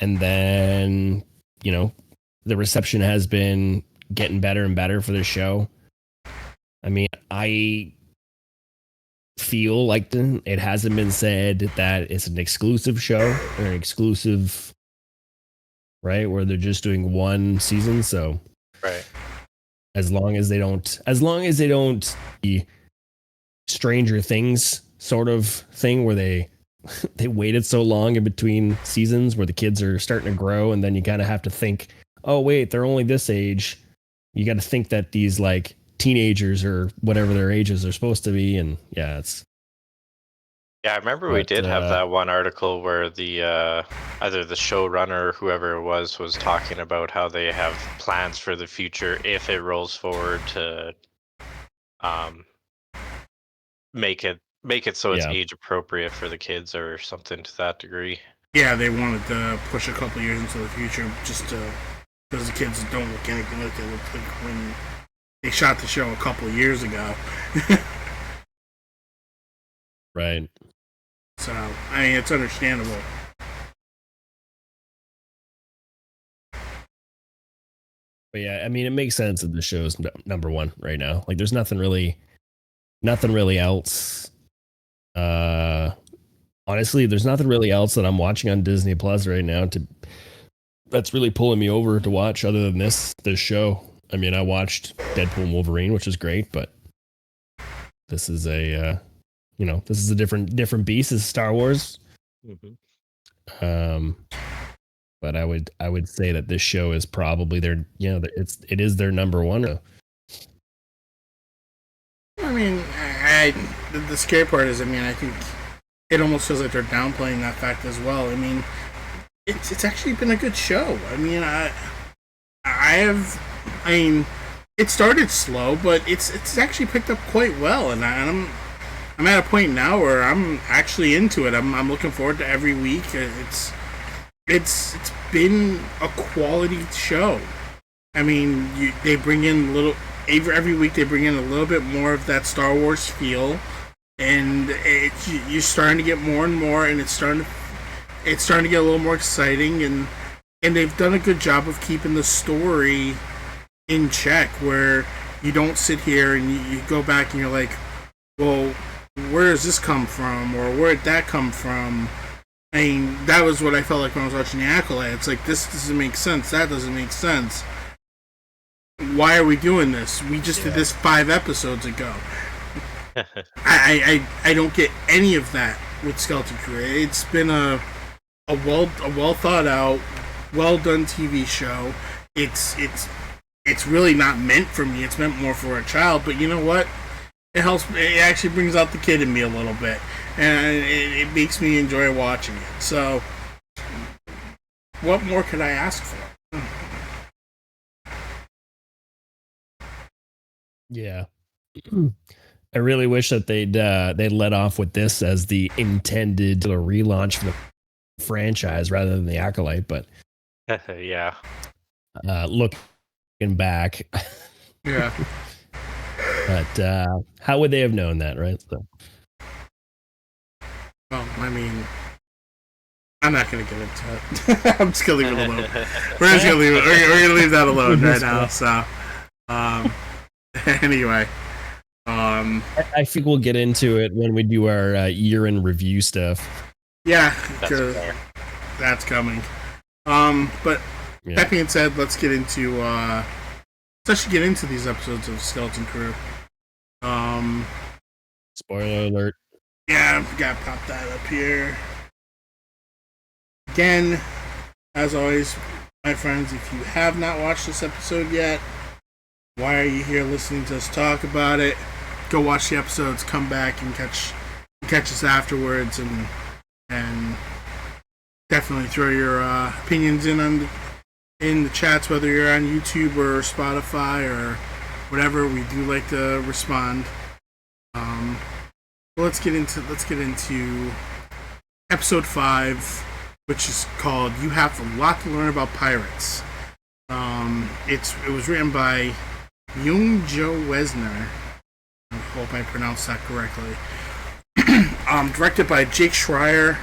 and then, the reception has been getting better and better for the show. I mean, I feel like it hasn't been said that it's an exclusive show or an exclusive, right, where they're just doing one season. So right, as long as they don't the Stranger Things sort of thing where they waited so long in between seasons where the kids are starting to grow, and then you kind of have to think, oh wait, they're only this age. You got to think that these like teenagers or whatever their ages are supposed to be, and yeah, I remember we did have that one article where the either the showrunner or whoever it was talking about how they have plans for the future if it rolls forward to make it so it's age appropriate for the kids or something to that degree. Yeah, they wanted to push a couple years into the future just because the kids don't look anything like they looked like when they shot the show a couple of years ago. Right. So, I mean, it's understandable. But yeah, I mean, it makes sense that the show's number 1 right now. Like, there's nothing really else. Honestly, there's nothing really else that I'm watching on Disney Plus right now that's really pulling me over to watch other than this show. I mean, I watched Deadpool and Wolverine, which is great, but this is a different beast. This is Star Wars. Mm-hmm. But I would say that this show is probably it is their number 1. I mean, the scary part is, I mean, I think it almost feels like they're downplaying that fact as well. I mean, it's actually been a good show. I mean, I I mean, it started slow, but it's actually picked up quite well, and I'm at a point now where I'm actually into it. I'm looking forward to every week. It's been a quality show. I mean, they bring in every week they bring in a little bit more of that Star Wars feel, and you're starting to get more and more, and it's starting to get a little more exciting, and they've done a good job of keeping the story in check, where you don't sit here and you go back and you're like, well, where does this come from, or where did that come from? I mean, that was what I felt like when I was watching The Acolyte. It's like, this doesn't make sense, that doesn't make sense. Why are we doing this? We just did this 5 episodes ago. I don't get any of that with Skeleton Crew. It's been a well thought out, well done TV show. It's really not meant for me. It's meant more for a child. But you know what? It helps. It actually brings out the kid in me a little bit, and it makes me enjoy watching it. So, what more could I ask for? Yeah. I really wish that they'd let off with this as the intended relaunch for the franchise rather than the Acolyte. But yeah, looking back, Yeah. but how would they have known that, right? So. Well, I mean, I'm not going to get into it. I'm just going to leave it alone. We're just going to leave it. We're going to leave that alone right now. So, anyway. I think we'll get into it when we do our year in review stuff. Yeah, because that's coming. But that being said, let's actually get into these episodes of Skeleton Crew. Spoiler alert. Yeah, I forgot to pop that up here. Again, as always, my friends, if you have not watched this episode yet, why are you here listening to us talk about it? Go watch the episodes, come back and catch us afterwards, and definitely throw your opinions in the chats, whether you're on YouTube or Spotify or whatever. We do like to respond. Let's get into episode 5, which is called "You Have a Lot to Learn About Pirates." It was written by Jung Jo Wesner. I hope I pronounced that correctly. Directed by Jake Schreier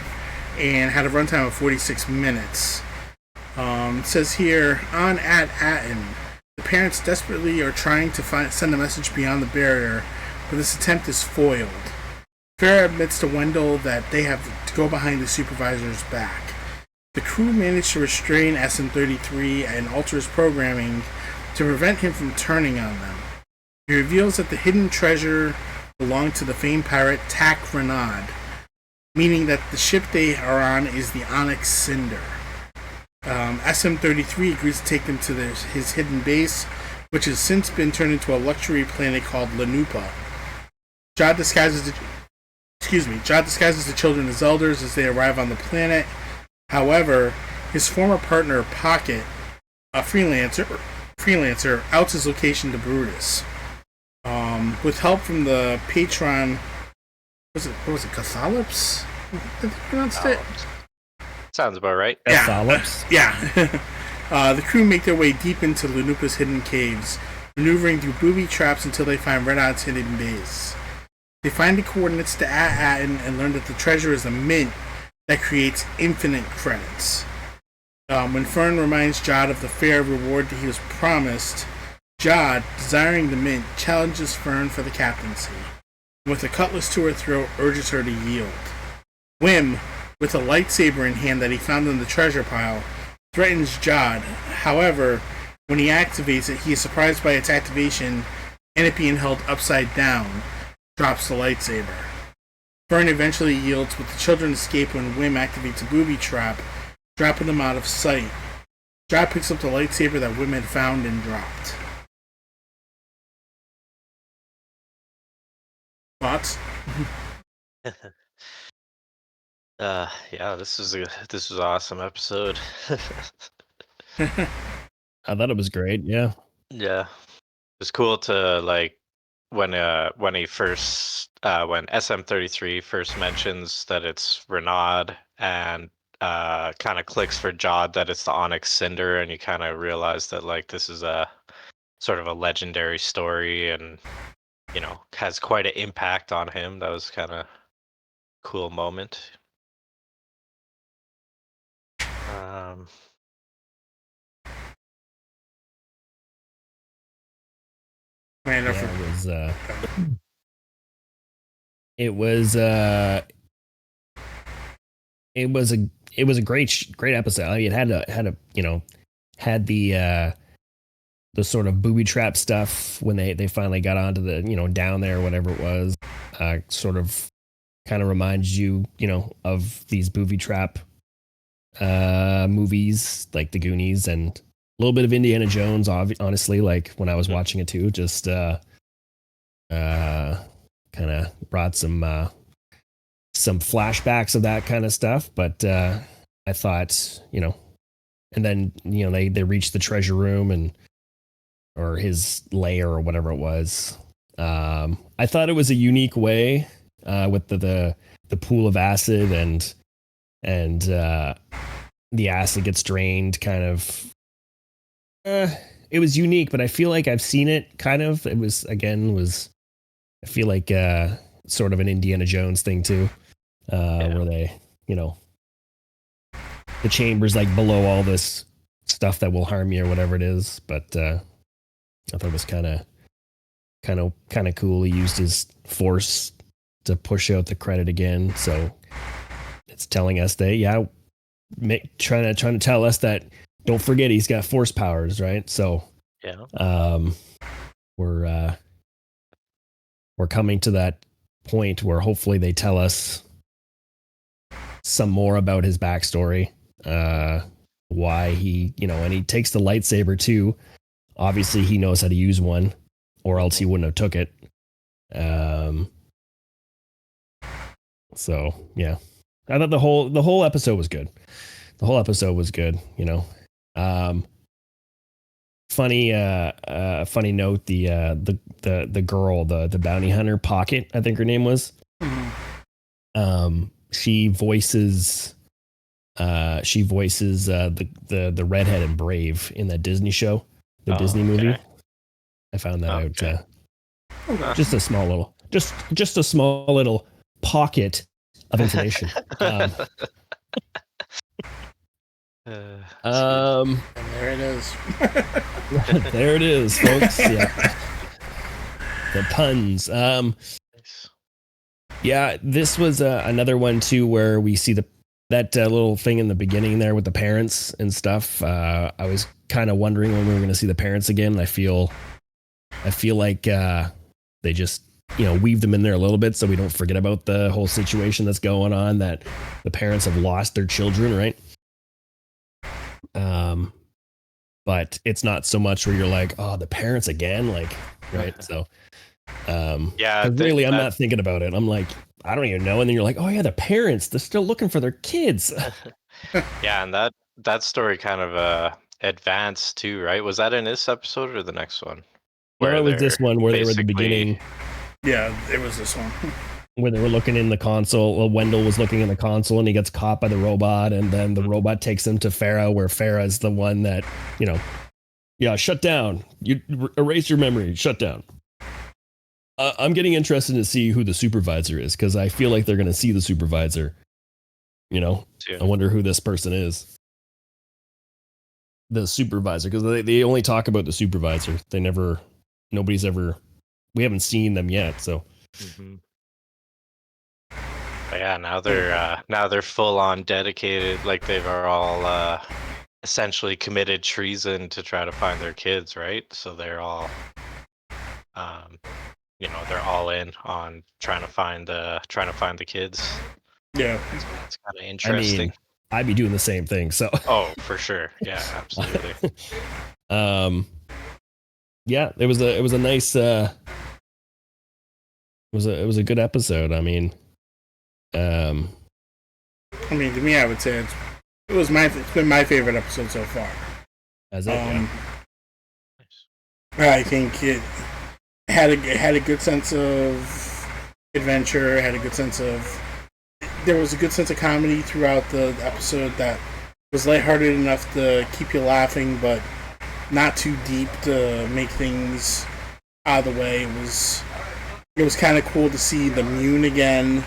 and had a runtime of 46 minutes. It says here, on Atten, the parents desperately are trying to send a message beyond the barrier, but this attempt is foiled. Farrah admits to Wendell that they have to go behind the supervisor's back. The crew managed to restrain SM-33 and alter his programming to prevent him from turning on them. He reveals that the hidden treasure belonged to the famed pirate Tak Renaud, meaning that the ship they are on is the Onyx Cinder. SM-33 agrees to take them to his hidden base, which has since been turned into a luxury planet called Lanupa. Jod disguises the children as elders as they arrive on the planet. However, his former partner Pocket, a freelancer, outs his location to Brutus. With help from the patron, what was it, Cathalops? Did they pronounce it? Sounds about right. Cathalops? Yeah. The crew make their way deep into Lanupa's hidden caves, maneuvering through booby traps until they find Renaud's hidden base. They find the coordinates to Atten and learn that the treasure is a mint that creates infinite credits. When Fern reminds Jod of the fair reward that he was promised, Jod, desiring the mint, challenges Fern for the captaincy. With a cutlass to her throat, urges her to yield. Wim, with a lightsaber in hand that he found in the treasure pile, threatens Jod. However, when he activates it, he is surprised by its activation and it being held upside down, drops the lightsaber. Fern eventually yields, but the children escape when Wim activates a booby trap, dropping them out of sight. Jod picks up the lightsaber that Wim had found and dropped. Thoughts? Yeah, this was an awesome episode. I thought it was great. Yeah. Yeah, it's cool to like when he first when SM33 first mentions that it's Renaud and kind of clicks for Jod that it's the Onyx Cinder, and you kind of realize that like this is a sort of a legendary story, and has quite an impact on him. That was kind of cool moment. Um, Man, I Yeah, forgot. it was it was a it was a great episode. I mean, it had had the sort of booby trap stuff when they finally got onto the down there or whatever it was. Sort of kind of reminds you of these booby trap movies like the Goonies, and a little bit of Indiana Jones. Honestly, like when I was watching it too, just kind of brought some flashbacks of that kind of stuff. But I thought, and then they reached the treasure room or his lair or whatever it was. I thought it was a unique way with the pool of acid and the acid gets drained. Kind of, it was unique, but I feel like I've seen it. Kind of, it was I feel like sort of an Indiana Jones thing too, where they, the chamber's like below all this stuff that will harm you or whatever it is. But I thought it was kind of cool. He used his force to push out the credit again, so it's telling us that trying to tell us that don't forget he's got force powers, right? So we're coming to that point where hopefully they tell us some more about his backstory, why he, and he takes the lightsaber too. Obviously he knows how to use one, or else he wouldn't have took it. So yeah, I thought the whole episode was good. The whole episode was good, funny note, the girl, the bounty hunter, Pocket, I think her name was. She voices the redhead in Brave in that Disney show, the Disney movie. I found that out. Just a small little pocket of information. And there it is. There it is, folks. Yeah. The puns. Yeah, this was another one too where we see that little thing in the beginning there with the parents and stuff. I was kind of wondering when we were going to see the parents again. I feel like they just weave them in there a little bit so we don't forget about the whole situation that's going on, that the parents have lost their children, right? But it's not so much where you're like, oh, the parents again, like, right? So really I'm not thinking about it. I'm like, I don't even know. And then you're like, oh yeah, the parents, they're still looking for their kids. Yeah, and that story kind of advanced too, right? Was that in this episode or the next one? Where it was this one where they were at the beginning. Yeah, it was this one. Where they were looking in the console. Well, Wendell was looking in the console and he gets caught by the robot, and then the robot takes him to Farah, where Farah is the one that, shut down. You erase your memory, shut down. I'm getting interested to see who the supervisor is, because I feel like they're going to see the supervisor. I wonder who this person is. The supervisor, because they only talk about the supervisor. We haven't seen them yet, so. Mm-hmm. But yeah, now they're full on dedicated, like they are all essentially committed treason to try to find their kids, right? So they're all they're all in on trying to find the kids. Yeah, it's kind of interesting. I mean, I'd be doing the same thing. So. Oh, for sure. Yeah, absolutely. Yeah, it was a nice. It was a good episode. I mean, to me, I would say it's been my favorite episode so far. As it, I think it had a good sense of adventure. Had a good sense of there was a good sense of comedy throughout the episode that was lighthearted enough to keep you laughing, but not too deep to make things out of the way. It was kind of cool to see the Mune again.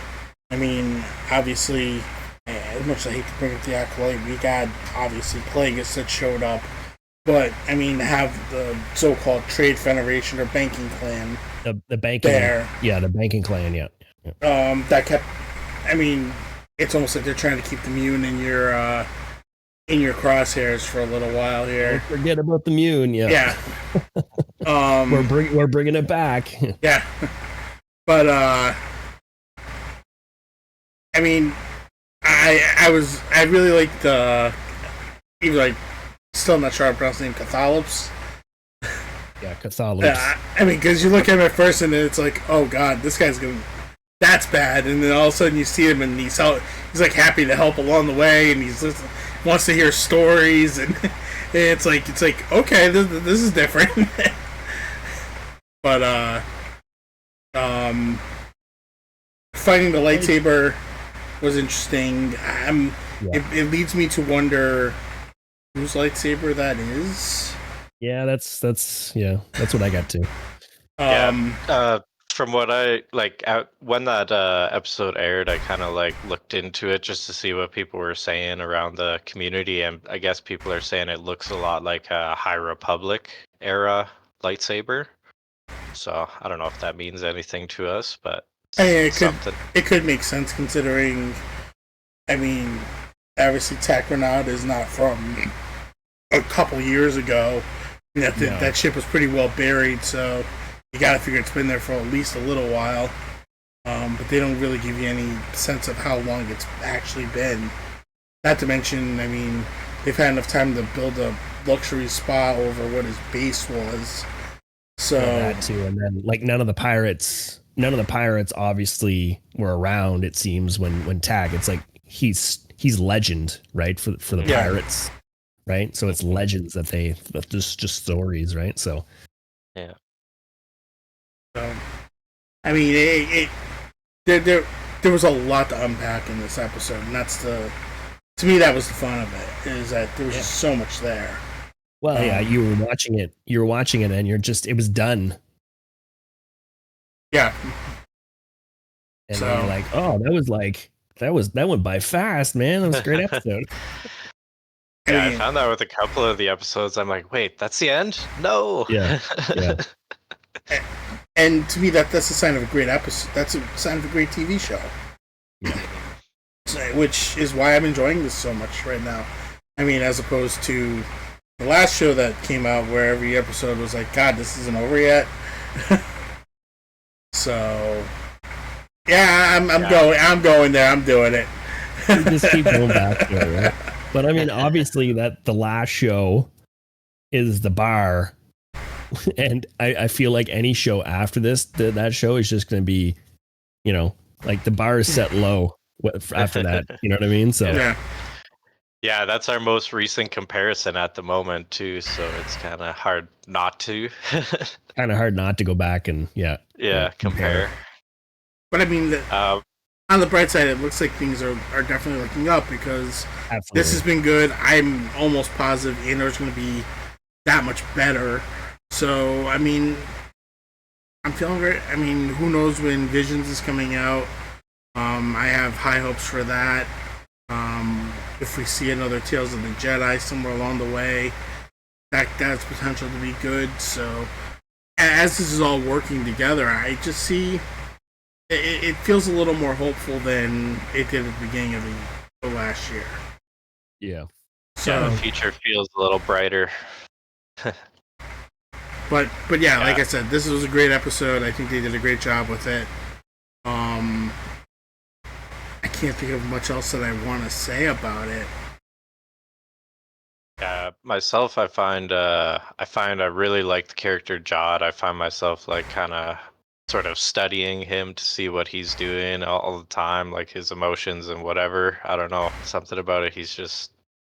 I mean, obviously, as much as I hate to bring up the Acolyte, we got obviously Plagueis that showed up. But, I mean, have the so-called Trade Federation or Banking Clan the banking there. Yeah, the banking clan, yeah. That kept, I mean, it's almost like they're trying to keep the Mune in your crosshairs for a little while here. Don't forget about the Mune, yeah. Yeah. We're bringing it back. Yeah. But, I mean, I really liked, even like, still not sure how to pronounce the name, Cathalops. Yeah, Cathalops. I mean, because you look at him at first and it's like, oh god, this guy's gonna, that's bad. And then all of a sudden you see him and he's like happy to help along the way, and wants to hear stories, and it's like okay, this is different. But fighting the lightsaber was interesting. It leads me to wonder whose lightsaber that is. Yeah, that's what I got too. From what I when that episode aired, I kind of looked into it just to see what people were saying around the community, and I guess people are saying it looks a lot like a High Republic era lightsaber. So I don't know if that means anything to us, but it could make sense considering, I mean, obviously Tackronaut is not from a couple years ago. That ship was pretty well buried, so you gotta figure it's been there for at least a little while. But they don't really give you any sense of how long it's actually been. Not to mention, I mean, they've had enough time to build a luxury spa over what his base was. So that too, and then none of the pirates obviously were around. It seems when Tag, it's like he's legend, right, for the pirates. Right, so it's legends that just stories, right? So, yeah. So, I mean, there was a lot to unpack in this episode, and to me that was the fun of it, is that there was just so much there. Well, yeah, you were watching it, and it was done. Yeah. And so, you're like, oh, that went by fast, man. That was a great episode. Yeah, I found that with a couple of the episodes. I'm like, wait, that's the end? No. Yeah. And to me, that's a sign of a great episode. That's a sign of a great TV show. Yeah. Which is why I'm enjoying this so much right now. I mean, as opposed to the last show that came out where every episode was like, God, this isn't over yet. So, yeah, I'm going there. I'm doing it. You just keep going back there, right? But I mean, obviously, that the last show is the bar, and I feel like any show after this, that show is just going to be, the bar is set low after that. You know what I mean? So yeah, that's our most recent comparison at the moment too. So it's kind of hard not to. Kind of hard not to go back and compare. But I mean, on the bright side, it looks like things are definitely looking up, because this has been good. I'm almost positive Andor's going to be that much better. So, I mean, I'm feeling very... I mean, who knows when Visions is coming out. I have high hopes for that. If we see another Tales of the Jedi somewhere along the way, that's potential to be good. So, as this is all working together, I just see... It feels a little more hopeful than it did at the beginning of the last year. Yeah. So the future feels a little brighter. But yeah, like I said, this was a great episode. I think they did a great job with it. I can't think of much else that I want to say about it. Myself, I find I really like the character Jod. I find myself kind of sort of studying him to see what he's doing all the time, like his emotions and whatever. I don't know, something about it. He's just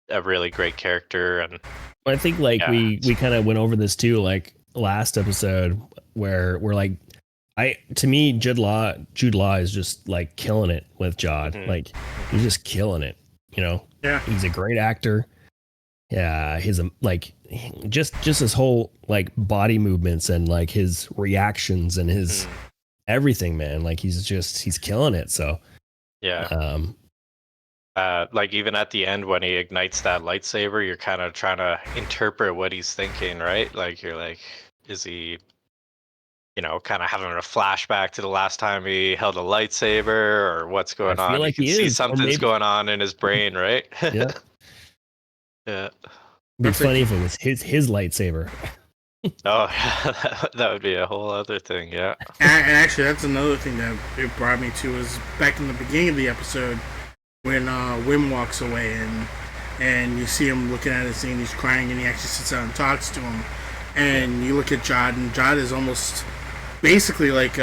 a really great character. And I think we kind of went over this too. Like last episode where we're like, to me, Jude Law is just like killing it with Jod. Mhm. Like he's just killing it. You know, Yeah. he's a great actor. Yeah, his like just his whole like body movements and like his reactions and his everything, man. Like he's killing it. So Yeah. Like even at the end when he ignites that lightsaber, you're kind of trying to interpret what he's thinking, right? Like you're like, is he, kind of having a flashback to the last time he held a lightsaber, or what's I going feel on? like You can he see is, or something's maybe- going on in his brain, right? Yeah. Yeah. It'd be funny if it was his lightsaber. Oh, yeah, that would be a whole other thing. Yeah. And actually, that's another thing that it brought me to is back in the beginning of the episode when Wim walks away and you see him looking at his thing, he's crying, and he actually sits down and talks to him. And you look at Jod, and Jod is almost basically like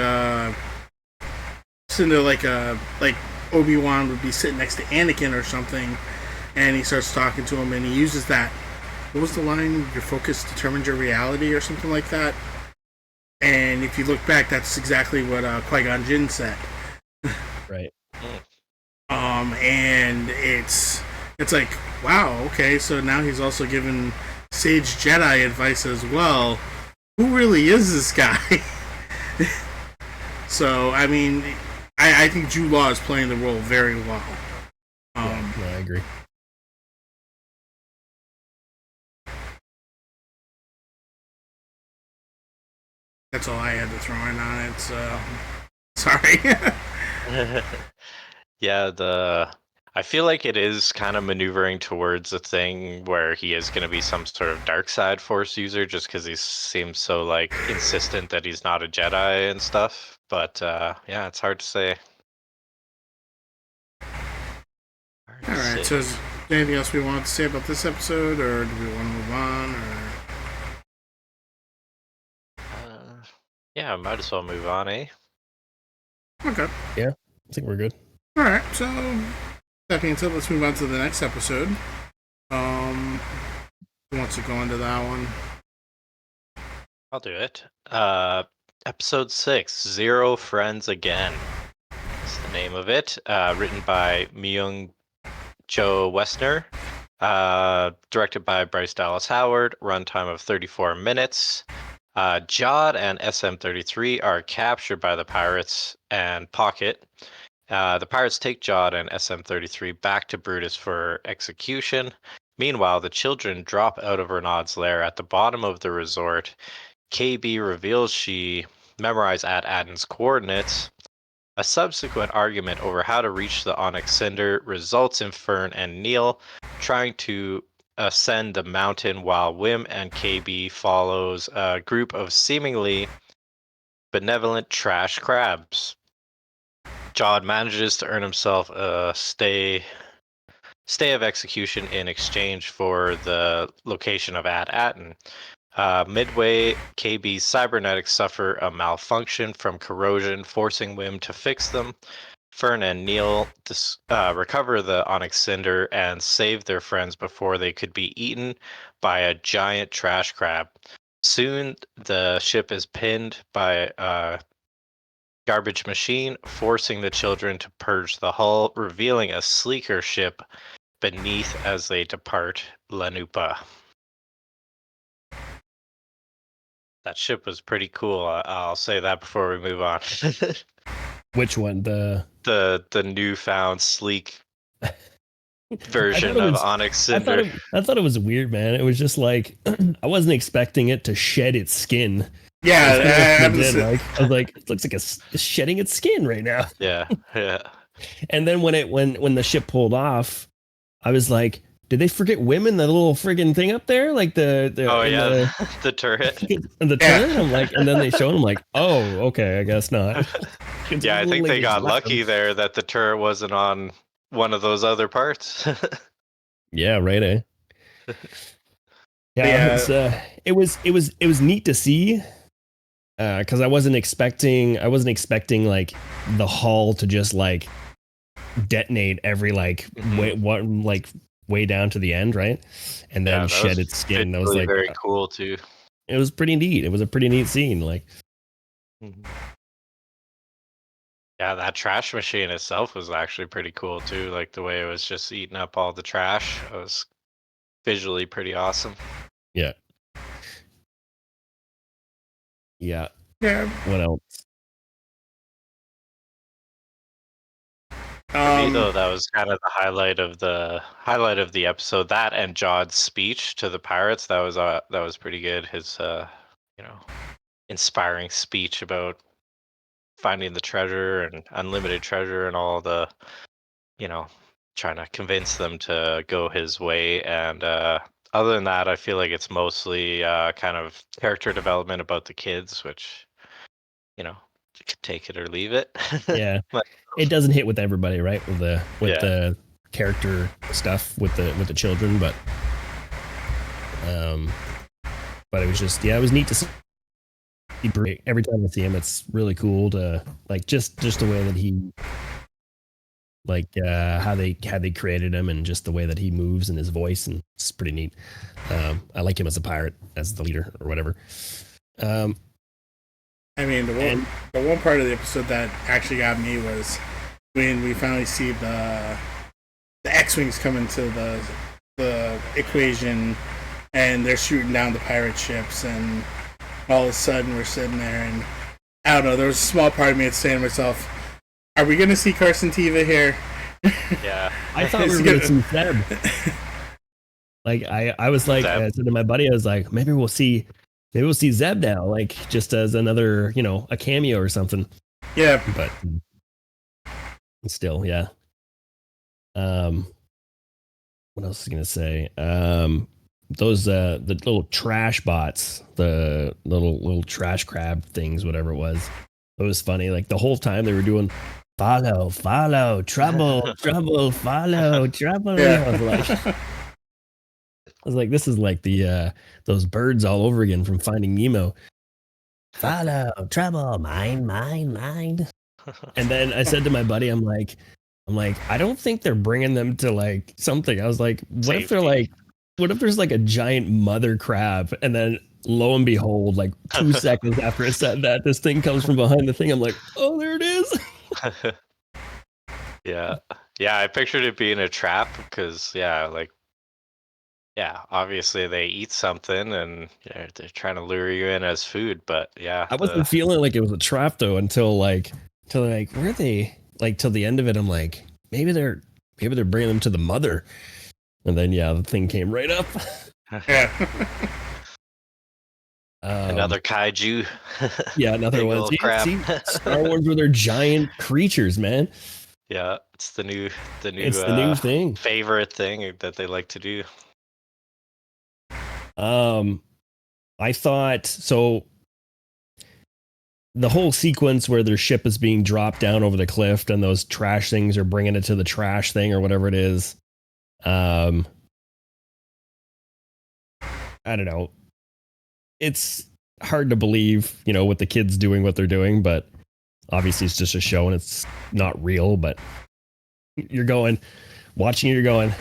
sitting there like Obi-Wan would be sitting next to Anakin or something, and he starts talking to him, and he uses that. What was the line? Your focus determines your reality, or something like that. And if you look back, that's exactly what Qui-Gon Jinn said. Right. And it's like, wow, okay, so now he's also given Sage Jedi advice as well. Who really is this guy? So, I mean, I think Jude Law is playing the role very well. No, I agree. That's all I had to throw in on it, so sorry. Yeah, I feel like it is kind of maneuvering towards a thing where he is going to be some sort of dark side force user, just because he seems so like insistent that he's not a Jedi and stuff. But yeah, it's hard to say. Alright, so is there anything else we wanted to say about this episode, or do we want to move on, or... Yeah, might as well move on, eh? Okay. Yeah, I think we're good. Alright, so that being said, let's move on to the next episode. Who wants to go into that one? I'll do it. Episode 6, Zero Friends Again. That's the name of it. Written by Myung Jo Westner. Directed by Bryce Dallas Howard. Runtime of 34 minutes. Jod and SM-33 are captured by the pirates and Pocket. The pirates take Jod and SM-33 back to Brutus for execution. Meanwhile, the children drop out of Renaud's lair at the bottom of the resort. KB reveals she memorized At-Adden's coordinates. A subsequent argument over how to reach the Onyx Cinder results in Fern and Neil trying to ascend the mountain, while Wim and KB follows a group of seemingly benevolent trash crabs. Jod manages to earn himself a stay of execution in exchange for the location of At-Atten. Midway, KB's cybernetics suffer a malfunction from corrosion, forcing Wim to fix them. Fern and Neil recover the Onyx Cinder and save their friends before they could be eaten by a giant trash crab. Soon, the ship is pinned by a garbage machine, forcing the children to purge the hull, revealing a sleeker ship beneath as they depart Lanupa. That ship was pretty cool. I'll say that before we move on. Which one? The newfound sleek version of Onyx Cinder. I thought it was weird, man. It was just like I wasn't expecting it to shed its skin. Yeah, I was like, it looks like it's shedding its skin right now. Yeah. And then when the ship pulled off, I was like, did they forget women? The little friggin' thing up there, like the the turret. The turret. I'm like, and then they showed him like, oh, okay, I guess not. Yeah, I think they got lucky there that the turret wasn't on one of those other parts. Yeah, right. Yeah, it was neat to see. Because I wasn't expecting like the hull to just like detonate every like way down to the end, right? And then shed its skin. That was like very cool too. it was pretty neat. It was a pretty neat scene. Like, Mhm. Yeah, that trash machine itself was actually pretty cool too. Like the way it was just eating up all the trash. It was visually pretty awesome. yeah, yeah. Yeah. What else? For me though, that was kind of the highlight of the episode. That and Jod's speech to the pirates. That was pretty good. His you know, inspiring speech about finding the treasure and unlimited treasure and all the, you know, trying to convince them to go his way. And other than that, I feel like it's mostly kind of character development about the kids, which, you know, you can take it or leave it. Yeah, But, it doesn't hit with everybody, right? With Yeah. the character stuff with the children, but it was just, yeah, it was neat to see. Every time I see him, it's really cool to like just the way that he, like how they created him, and just the way that he moves and his voice, and it's pretty neat. I like him as a pirate, as the leader or whatever. I mean, the one part of the episode that actually got me was when we finally see the X-wings come into the equation, and they're shooting down the pirate ships, and all of a sudden we're sitting there, and I don't know, there was a small part of me that's saying to myself, are we going to see Carson Teva here? Yeah. I thought we were going to see Zeb. Like, I was like, I said to my buddy, I was like, maybe we'll see Zeb now, like just as another, you know, a cameo or something. Yeah. But still, yeah. What else was I going to say? Those the little trash bots, the little trash crab things, whatever it was funny. Like the whole time they were doing follow, trouble, follow, trouble. Yeah. I was like, this is like the those birds all over again from Finding Nemo. Follow, trouble, mine. And then I said to my buddy, I'm like, I don't think they're bringing them to like something. I was like, what if there's like a giant mother crab, and then lo and behold, like 2 seconds after I said that, this thing comes from behind the thing. I'm like, oh, there it is. Yeah. Yeah, I pictured it being a trap because, obviously they eat something and they're trying to lure you in as food. But yeah, I wasn't feeling like it was a trap though until like where are they? Like till the end of it, I'm like, maybe they're bringing them to the mother. And then the thing came right up. Yeah. Another kaiju. Yeah, another Big one. old crab. See, Star Wars with their giant creatures, man. Yeah, it's the new thing. Favorite thing that they like to do. I thought so. The whole sequence where their ship is being dropped down over the cliff, and those trash things are bringing it to the trash thing or whatever it is. I don't know. It's hard to believe, with the kids doing what they're doing, but obviously it's just a show and it's not real. But watching it, you're going,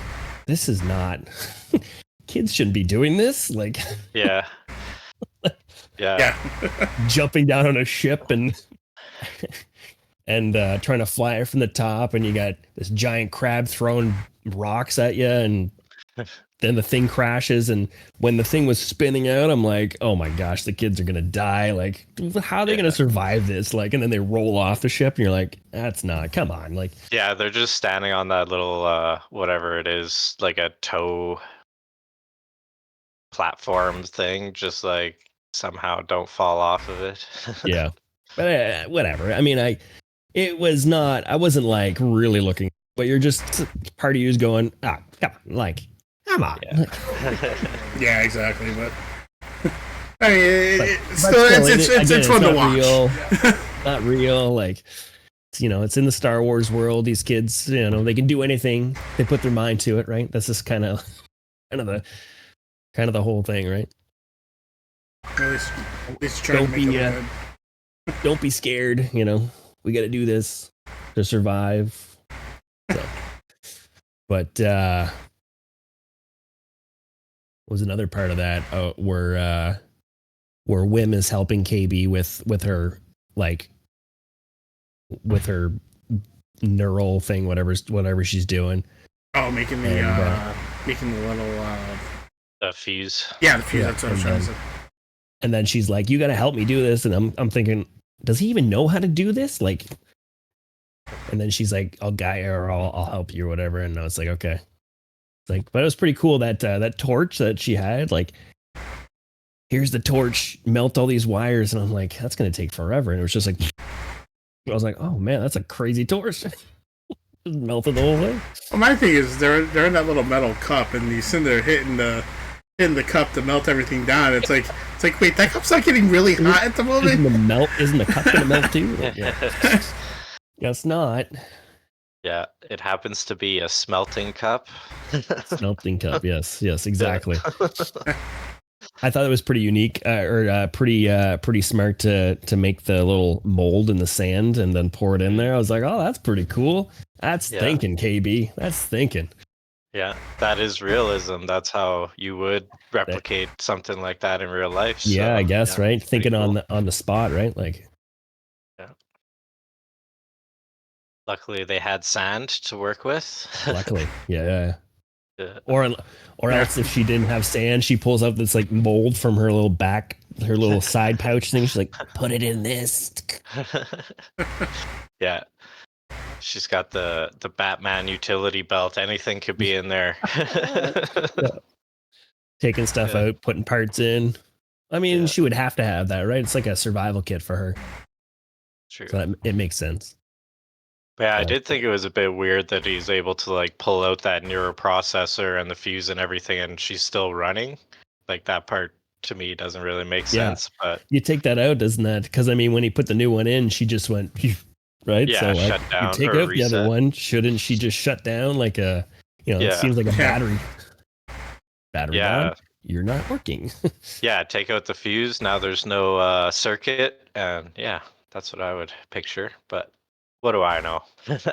this is not. Kids shouldn't be doing this. Like, yeah. Jumping down on a ship and trying to fly it from the top, and you got this giant crab throwing rocks at you, and then the thing crashes. And when the thing was spinning out, I'm like, oh my gosh, the kids are gonna die. Like, how are they gonna survive this? Like, and then they roll off the ship, and you're like, come on. Like, yeah, they're just standing on that little whatever it is, like a tow platform thing, just like somehow don't fall off of it. Yeah, but whatever. I mean, I wasn't like really looking, but you're just, part of you is going, come on. Yeah, exactly. But I mean, it's fun to watch. Real, not real. Like, it's in the Star Wars world. These kids, they can do anything. They put their mind to it, right? That's just kind of the whole thing, right? At least try to make it don't be scared. We got to do this to survive. So. But was another part of that where where Wim is helping KB with her like with her neural thing, whatever she's doing. Oh, making the And, making the little The fuse. yeah, the fuse. That's what I was trying to say. And then she's like, "You got to help me do this." And I'm thinking, does he even know how to do this? Like, and then she's like, "I'll guide her, or I'll help you, or whatever." And I was like, "Okay." It's like, but it was pretty cool that that torch that she had. Like, here's the torch, melt all these wires, and I'm like, that's gonna take forever. And it was just like, I was like, oh man, that's a crazy torch. Just melted the whole thing. Well, my thing is they're in that little metal cup, and you sitting there hitting the cup to melt everything down. It's like wait, that cup's not getting really hot at the moment. Isn't the cup gonna melt too? Like, yeah. Guess not. Yeah, it happens to be a smelting cup. Smelting cup. Yes, exactly. I thought it was pretty unique, pretty smart to make the little mold in the sand and then pour it in there. I was like, oh, that's pretty cool. That's thinking, KB. That's thinking. Yeah, that is realism. That's how you would replicate something like that in real life. So, I guess, right? Thinking cool. on the spot, right? Like, yeah. Luckily, they had sand to work with. Luckily, yeah. Yeah. Or else, if she didn't have sand, she pulls out this like mold from her little side pouch thing. She's like, put it in this. Yeah. She's got the Batman utility belt. Anything could be in there. Taking stuff out, putting parts in. I mean, she would have to have that, right? It's like a survival kit for her. True. So it makes sense. Yeah, I did think it was a bit weird that he's able to like pull out that neuroprocessor and the fuse and everything, and she's still running. Like that part to me doesn't really make sense. But you take that out, doesn't that? Because I mean, when he put the new one in, she just went right. Yeah, so like, shut down. You take or out reset. the other one. Shouldn't she just shut down like a? It seems like a battery. Battery down. You're not working. Yeah, take out the fuse. Now there's no circuit, and that's what I would picture. But what do I know?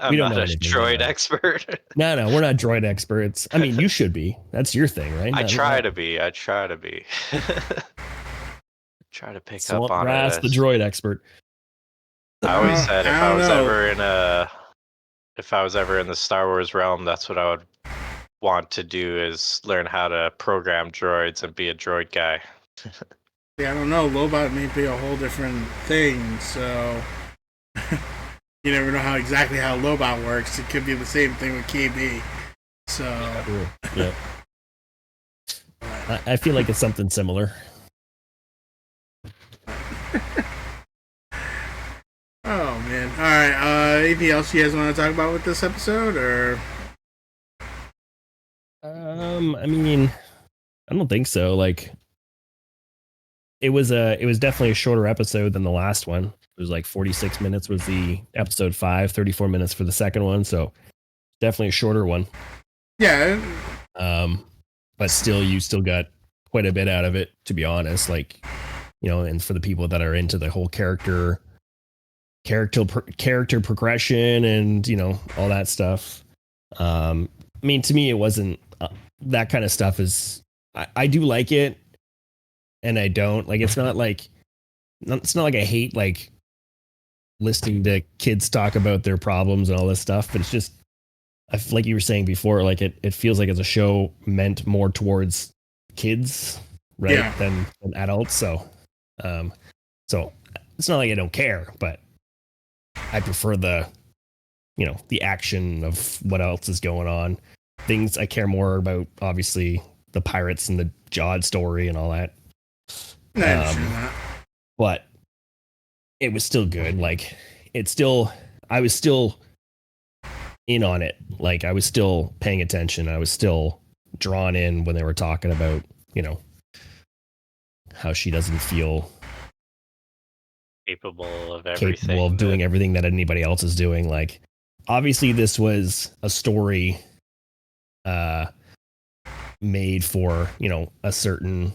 I'm not a droid expert. No, we're not droid experts. I mean, you should be. That's your thing, right? I try to be. Try to pick up on it. The droid expert. I always said if I was ever in the Star Wars realm, that's what I would want to do, is learn how to program droids and be a droid guy. Yeah, I don't know. Lobot may be a whole different thing, so you never know exactly how Lobot works. It could be the same thing with KB. So yeah. I feel like it's something similar. Oh man! All right. Anything else you guys want to talk about with this episode, or? I mean, I don't think so. Like, it was definitely a shorter episode than the last one. It was like 46 minutes was the episode 5, 34 minutes for the second one. So definitely a shorter one. Yeah. But still, you still got quite a bit out of it, to be honest. Like, and for the people that are into the whole character progression and all that stuff. I mean, to me, it wasn't that kind of stuff. I do like it, and I don't like. It's not like I hate like listening to kids talk about their problems and all this stuff. But it's just, like you were saying before, like it feels like it's a show meant more towards kids, right, than adults. So it's not like I don't care, but I prefer the action of what else is going on. Things I care more about, obviously, the pirates and the Jod story and all that. But it was still good. Like, I was still in on it. Like, I was still paying attention. I was still drawn in when they were talking about, how she doesn't feel capable of doing everything that anybody else is doing. Like, obviously this was a story made for a certain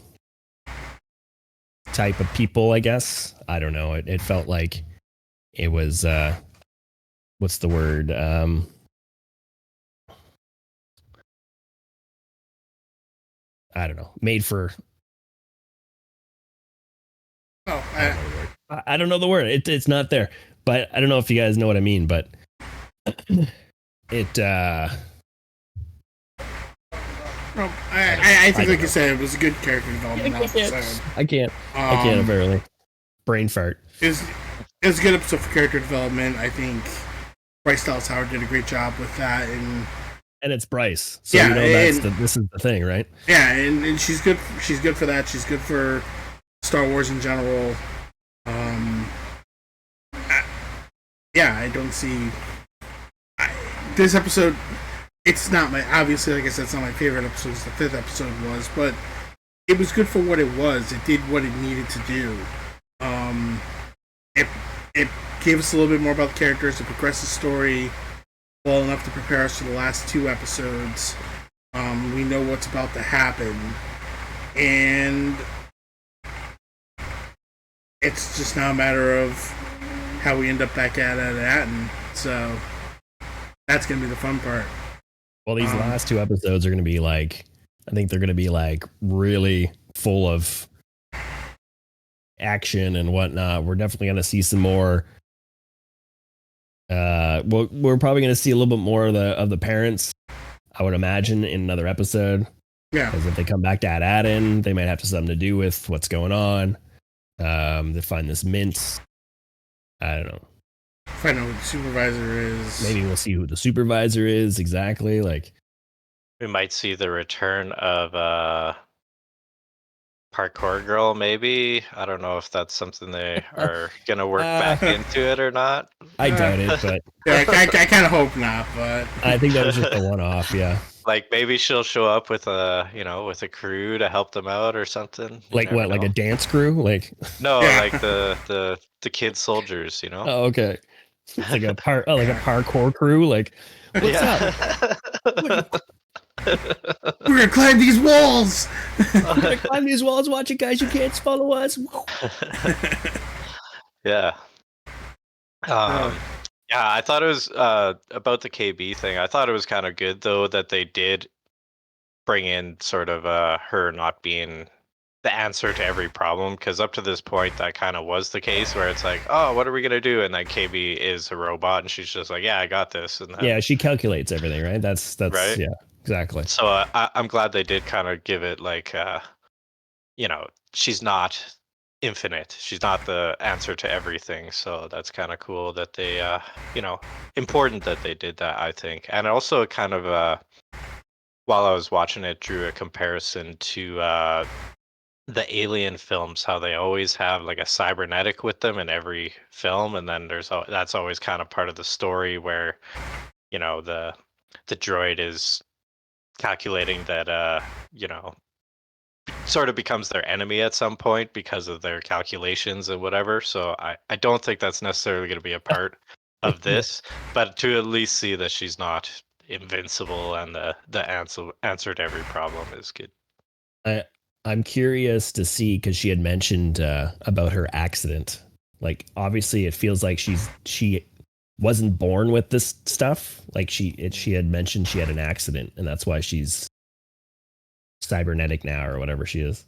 type of people, I guess. I don't know, it felt like it was what's the word, I don't know, made for Oh, I don't know the word. It's not there, but I don't know if you guys know what I mean. But it. well, I think, like you said, it was a good character development episode. I can't apparently. Brain fart. It was a good episode for character development. I think Bryce Dallas Howard did a great job with that, and it's Bryce, so yeah, you know this is the thing, right? Yeah, and she's good. She's good for that. She's good for Star Wars in general. I don't see this episode. It's not my, obviously, like I said, it's not my favorite episode. The 5th episode was, but it was good for what it was. It did what it needed to do. It gave us a little bit more about the characters. It progressed the story well enough to prepare us for the last 2 episodes. We know what's about to happen, and it's just now a matter of how we end up back at Atten. So that's gonna be the fun part. Well, these last 2 episodes are gonna be like, I think they're gonna be like really full of action and whatnot. We're definitely gonna see some more. We're probably gonna see a little bit more of the parents, I would imagine, in another episode. Yeah, because if they come back to Atten, they might have something to do with what's going on. They find this mint. I don't know. Find out who the supervisor is. Maybe we'll see who the supervisor is exactly. Like, we might see the return of Parkour Girl, maybe. I don't know if that's something they are gonna work back into it or not. I doubt it, but yeah, I kind of hope not. But I think that was just a one-off. Yeah, like maybe she'll show up with a crew to help them out or something. Like what? Know. Like a dance crew? Like no, yeah. Like the kid soldiers. You know? Oh, okay. It's like a parkour crew. Like, what's up? We're gonna climb these walls. We're gonna climb these walls. Watch it, guys. You can't follow us. Yeah. Yeah, I thought it was about the KB thing. I thought it was kind of good though that they did bring in sort of her not being the answer to every problem, because up to this point that kind of was the case where it's like, oh, what are we gonna do? And then KB is a robot and she's just like, yeah, I got this. And then, yeah, she calculates everything, right? That's right. Yeah, exactly. So I'm glad they did kind of give it like, she's not infinite. She's not the answer to everything. So that's kind of cool that they, important that they did that, I think. And also kind of, while I was watching it, drew a comparison to the Alien films, how they always have like a cybernetic with them in every film, and then that's always kind of part of the story where, the droid is calculating that, sort of becomes their enemy at some point because of their calculations and whatever. So I don't think that's necessarily going to be a part of this, but to at least see that she's not invincible and the answer to every problem is good. I'm curious to see, because she had mentioned about her accident. Like, obviously, it feels like she wasn't born with this stuff. Like she had mentioned she had an accident, and that's why she's cybernetic now or whatever she is.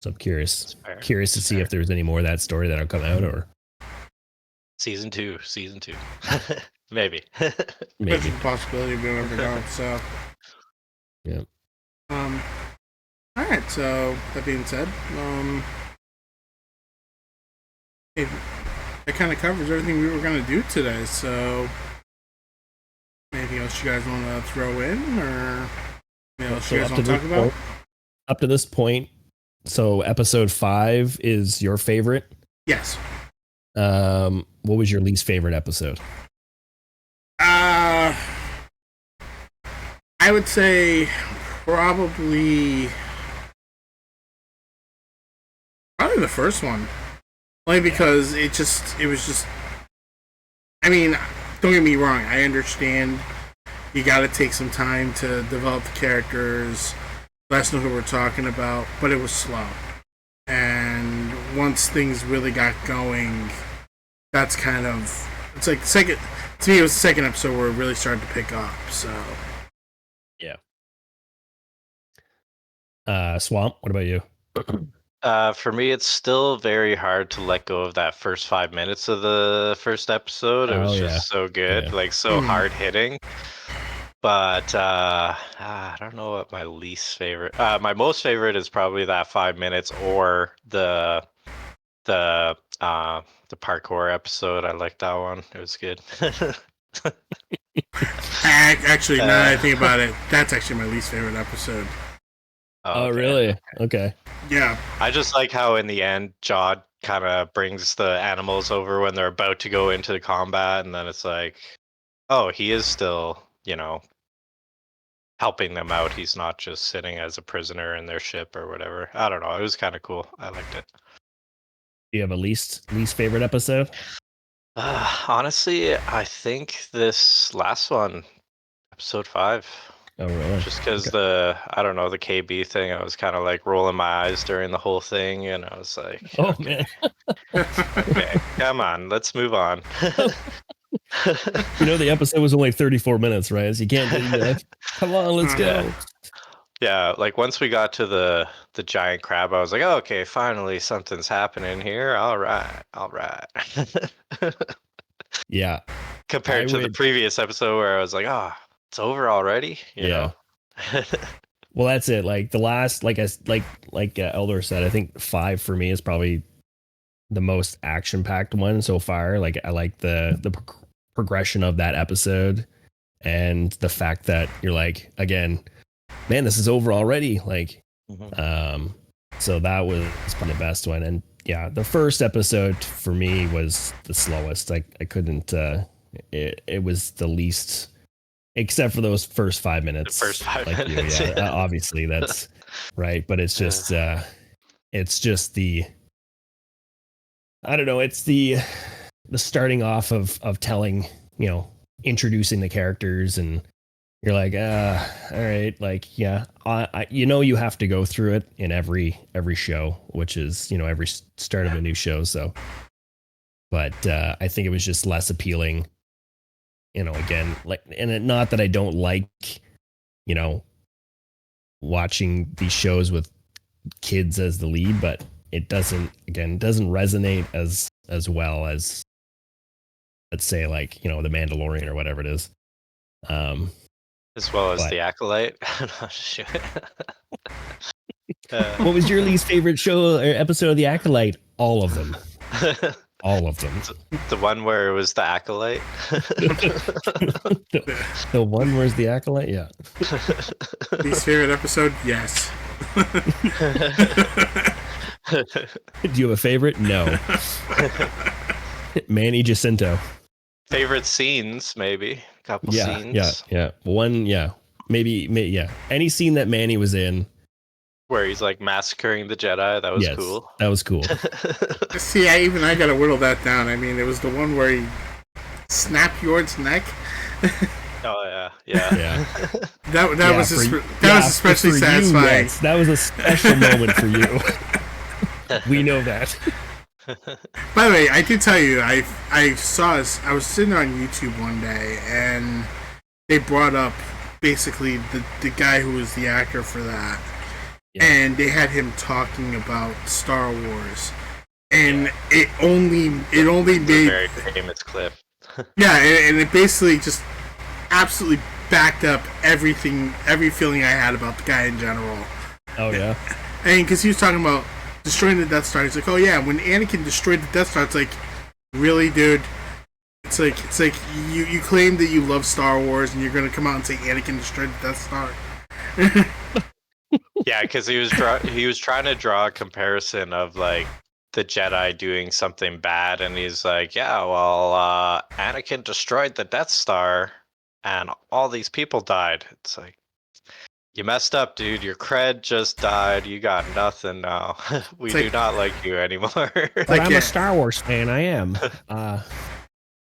So I'm curious to see if there's any more of that story that'll come out, or season two. Maybe. There's a possibility we never know. So yeah. All right. So that being said, that kind of covers everything we were going to do today. So anything else you guys want to throw in, or anything else you guys want to talk about? Up to this point, so episode 5 is your favorite? Yes. What was your least favorite episode? I would say probably the first one. Only because it was just, I mean, don't get me wrong, I understand you gotta take some time to develop the characters, let us know who we're talking about, but it was slow. And once things really got going, that's kind of, it's like to me it was the second episode where it really started to pick up, so. Yeah. Swamp, what about you? For me, it's still very hard to let go of that first 5 minutes of the first episode. It was Oh, yeah. just so good, Yeah. like so Mm. hard hitting. But I don't know what my least favorite. My most favorite is probably that 5 minutes or the parkour episode. I like that one. It was good. Actually, now that I think about it, that's actually my least favorite episode. Oh, okay. really? Okay. Yeah. I just like how in the end, Jod kind of brings the animals over when they're about to go into the combat, and then it's like, oh, he is still, helping them out. He's not just sitting as a prisoner in their ship or whatever. I don't know. It was kind of cool. I liked it. Do you have a least favorite episode? Honestly, I think this last one, episode 5. Oh, really? Just because Okay. I don't know, the KB thing, I was kind of like rolling my eyes during the whole thing, and I was like, Oh, okay, man. okay, come on, let's move on. The episode was only 34 minutes, right? So you can't be like, come on, let's go. Yeah, like once we got to the giant crab, I was like, oh, okay, finally something's happening here. All right. Yeah. Compared to the previous episode where I was like, oh, it's over already, you know? Well, that's it. Like the last, like Elder said, I think 5 for me is probably the most action packed one so far. Like I like the progression of that episode and the fact that you're like, again, man, this is over already. Like, so that was probably the best one. And yeah, the first episode for me was the slowest. I couldn't, it was the least, except for those first 5 minutes. The first 5 minutes. Yeah. Obviously that's right. But it's just, I don't know. It's the starting off of telling, introducing the characters, and you're like, all right, like, yeah, you have to go through it in every show, which is, every start of a new show. So, but I think it was just less appealing, again, like, and not that I don't like, watching these shows with kids as the lead, but it doesn't resonate as well as, let's say, like, the Mandalorian or whatever it is. As well as the Acolyte. What was your least favorite show or episode of the Acolyte? All of them. All of them. The one where it was the Acolyte. The one where's the Acolyte? Yeah. Least favorite episode? Yes. Do you have a favorite? No. Manny Jacinto. Favorite scenes, maybe. A couple scenes. Yeah. One, yeah. Maybe, yeah. Any scene that Manny was in. Where he's like massacring the Jedi. That was cool. That was cool. See, I gotta whittle that down. I mean, it was the one where he snapped Yord's neck. Oh yeah. That was especially satisfying. Yes, that was a special moment for you. We know that. By the way, I did tell you, I was sitting on YouTube one day, and they brought up basically the guy who was the actor for that, and they had him talking about Star Wars, and it only made a very famous clip. Yeah, and it basically just absolutely backed up every feeling I had about the guy in general. Oh yeah, and because he was talking about destroying the Death Star, he's like, oh yeah, when Anakin destroyed the Death Star, it's like, really, dude? It's like you claim that you love Star Wars, and you're gonna come out and say Anakin destroyed the Death Star. Yeah, because he was trying to draw a comparison of like the Jedi doing something bad, and he's like, yeah, well, Anakin destroyed the Death Star, and all these people died. It's like, you messed up, dude. Your cred just died. You got nothing now. We do not like you anymore. But I'm a Star Wars fan. I am.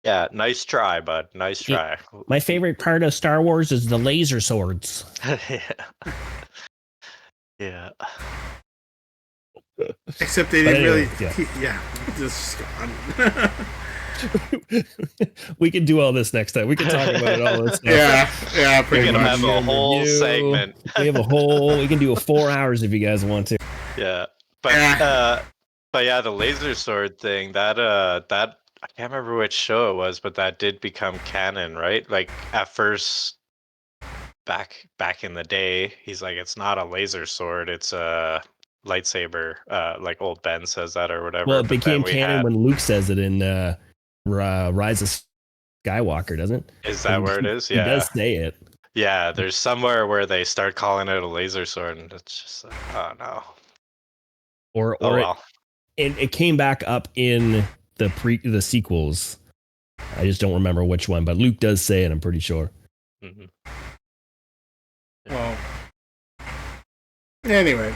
Yeah, nice try, bud. Nice try. My favorite part of Star Wars is the laser swords. Yeah. Except they didn't really. Yeah, just gone. We can do all this next time. We can talk about all this stuff. Yeah, pretty much. We can have a whole segment. We can do 4 hours if you guys want to. Yeah. But yeah, the laser sword thing, that I can't remember which show it was, but that did become canon, right? Like at first, back in the day, he's like, it's not a laser sword, it's a lightsaber. Like old Ben says that or whatever. Well, it But then became canon when Luke says it in Rise of Skywalker, doesn't it? Is that where it is? He Yeah. does say it. Yeah, there's somewhere where they start calling it a laser sword, and it's just like, oh no. Or well. it came back up in the sequels. I just don't remember which one, but Luke does say it, I'm pretty sure. Mm-hmm. Well, anyway,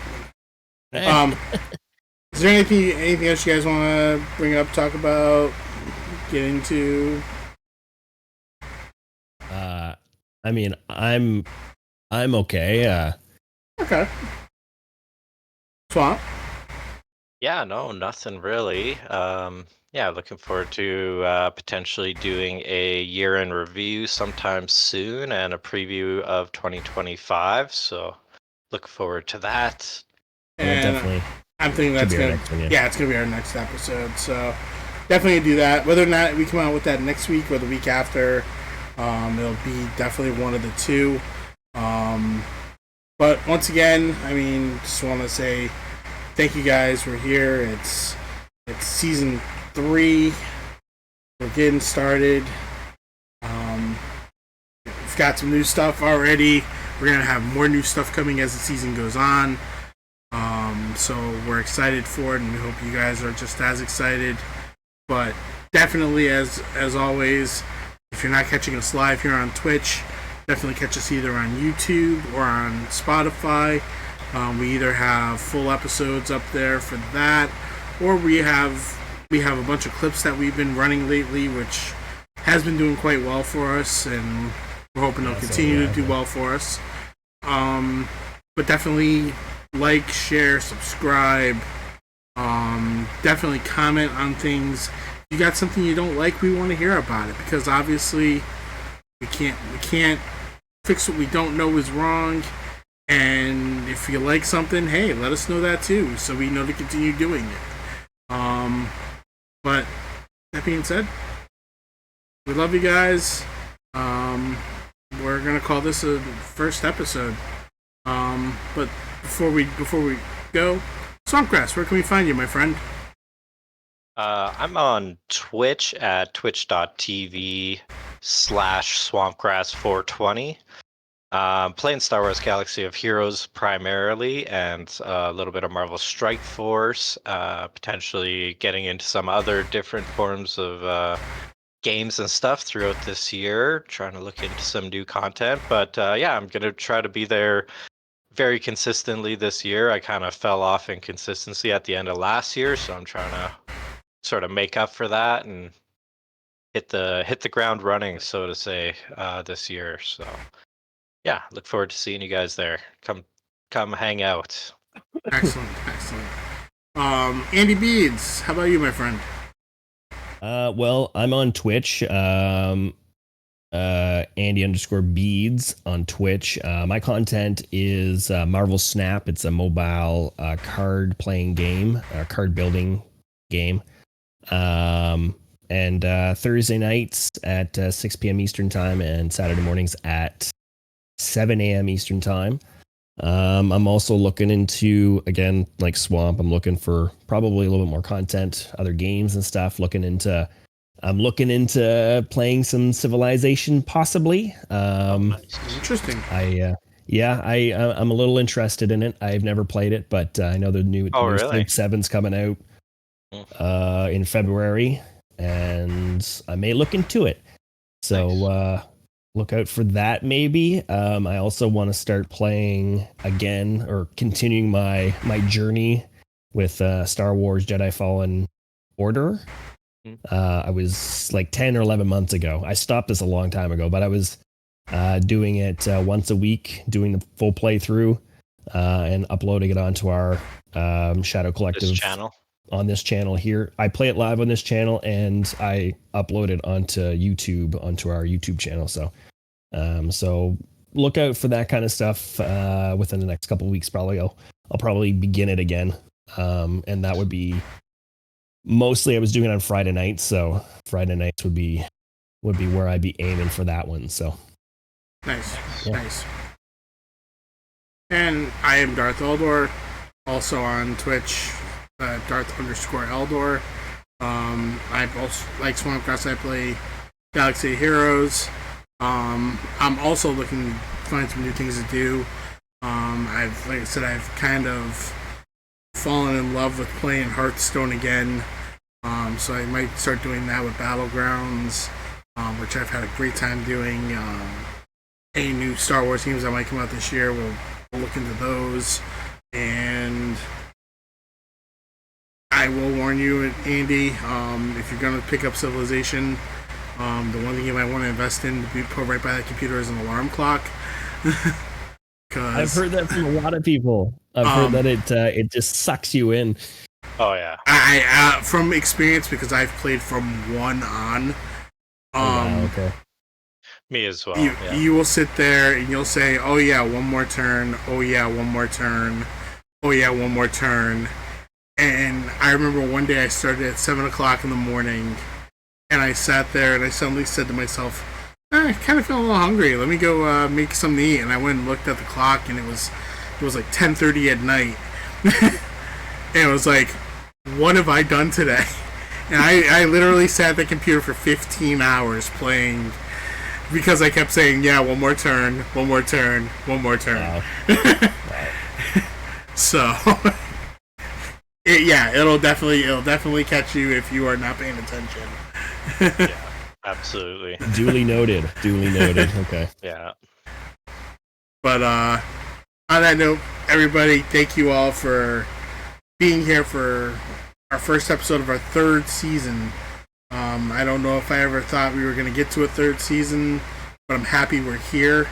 is there anything else you guys want to bring up, talk about, get into? I mean, I'm okay. Okay. Swamp. Yeah, no, nothing really. Yeah, looking forward to potentially doing a year-end review sometime soon and a preview of 2025. So, look forward to that. And definitely. I'm thinking that's gonna next one, yeah, it's gonna be our next episode. So definitely do that. Whether or not we come out with that next week or the week after, it'll be definitely one of the two. But once again, I mean, just want to say thank you guys. We're here. It's season 3. We're getting started. We've got some new stuff already. We're gonna have more new stuff coming as the season goes on. So we're excited for it, and we hope you guys are just as excited. But definitely, as always, if you're not catching us live here on Twitch, definitely catch us either on YouTube or on Spotify. We either have full episodes up there for that, or we have a bunch of clips that we've been running lately, which has been doing quite well for us, and we're hoping it'll continue to do well for us. But definitely like, share, subscribe. Definitely comment on things. If you got something you don't like, we want to hear about it, because obviously we can't fix what we don't know is wrong. And if you like something, hey, let us know that too, so we know to continue doing it. But that being said, we love you guys. We're gonna call this a first episode. But before we go, Swampgrass, where can we find you, my friend? I'm on Twitch at twitch.tv/swampgrass420. Playing Star Wars Galaxy of Heroes primarily, and a little bit of Marvel Strike Force, potentially getting into some other different forms of games and stuff throughout this year, trying to look into some new content. But yeah, I'm going to try to be there very consistently this year. I kind of fell off in consistency at the end of last year, so I'm trying to sort of make up for that and hit the ground running, so to say, this year. So yeah, look forward to seeing you guys there. Come hang out. Excellent. Andy Beads, how about you, my friend? Well, I'm on Twitch. Andy_Beads on Twitch. My content is Marvel Snap. It's a mobile card playing game, card building game. And Thursday nights at 6 p.m. Eastern time, and Saturday mornings at 7 a.m. Eastern time. I'm also looking into, again, like Swamp, I'm looking for probably a little bit more content, other games and stuff. I'm looking into playing some Civilization, possibly. Interesting. I'm a little interested in it. I've never played it, but I know the new really? 7's coming out in February, and I may look into it. So Nice. Look out for that, maybe. I also want to start playing again, or continuing my journey with Star Wars Jedi Fallen Order. I was like 10 or 11 months ago. I stopped this a long time ago, but I was doing it once a week, doing the full playthrough, and uploading it onto our Shadow Collective channel. On this channel here. I play it live on this channel, and I upload it onto YouTube, onto our YouTube channel. So look out for that kind of stuff within the next couple of weeks. Probably I'll probably begin it again. and that would be mostly I was doing it on Friday nights, so Friday nights would be where I'd be aiming for that one. So Nice, Yeah. nice. And I am Darth Eldor, also on Twitch, Darth_Eldor. I also like Swamp Cross. I play Galaxy of Heroes. I'm also looking to find some new things to do. Like I said, I've kind of fallen in love with playing Hearthstone again. So I might start doing that with Battlegrounds, which I've had a great time doing. Any new Star Wars games that might come out this year, we'll look into those. And I will warn you, Andy, if you're going to pick up Civilization, the one thing you might want to invest in to be put right by that computer is an alarm clock. I've heard that from a lot of people. I've heard that it just sucks you in. Oh yeah. I from experience, because I've played from 1 on. Wow, okay. Me as well. You will sit there and you'll say, "Oh yeah, one more turn. Oh yeah, one more turn. Oh yeah, one more turn." And I remember one day I started at 7 o'clock in the morning, and I sat there and I suddenly said to myself, I kind of feel a little hungry. Let me go make something to eat. And I went and looked at the clock, and it was like 10:30 at night. And it was like, what have I done today? And I literally sat at the computer for 15 hours playing, because I kept saying, yeah, one more turn, one more turn, one more turn. Wow. So, it'll definitely catch you if you are not paying attention. Yeah, absolutely. Duly noted. Okay. Yeah. But on that note, everybody, thank you all for being here for our first episode of our 3rd season. I don't know if I ever thought we were going to get to a 3rd season, but I'm happy we're here,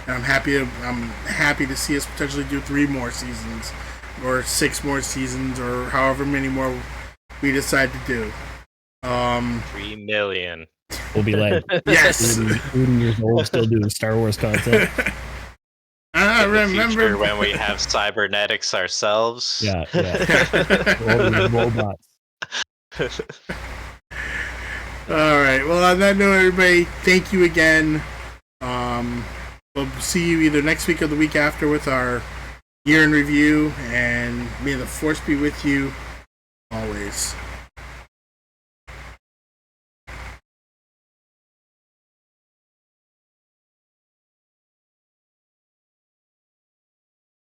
and I'm happy to see us potentially do 3 more seasons, or 6 more seasons, or however many more we decide to do. 3 million. We'll be like, Yes. 80 years old, still doing Star Wars content. I In the remember future when we have cybernetics ourselves. Yeah. All these robots. All right. Well, on that note, everybody, thank you again. We'll see you either next week or the week after with our year in review, and may the force be with you always.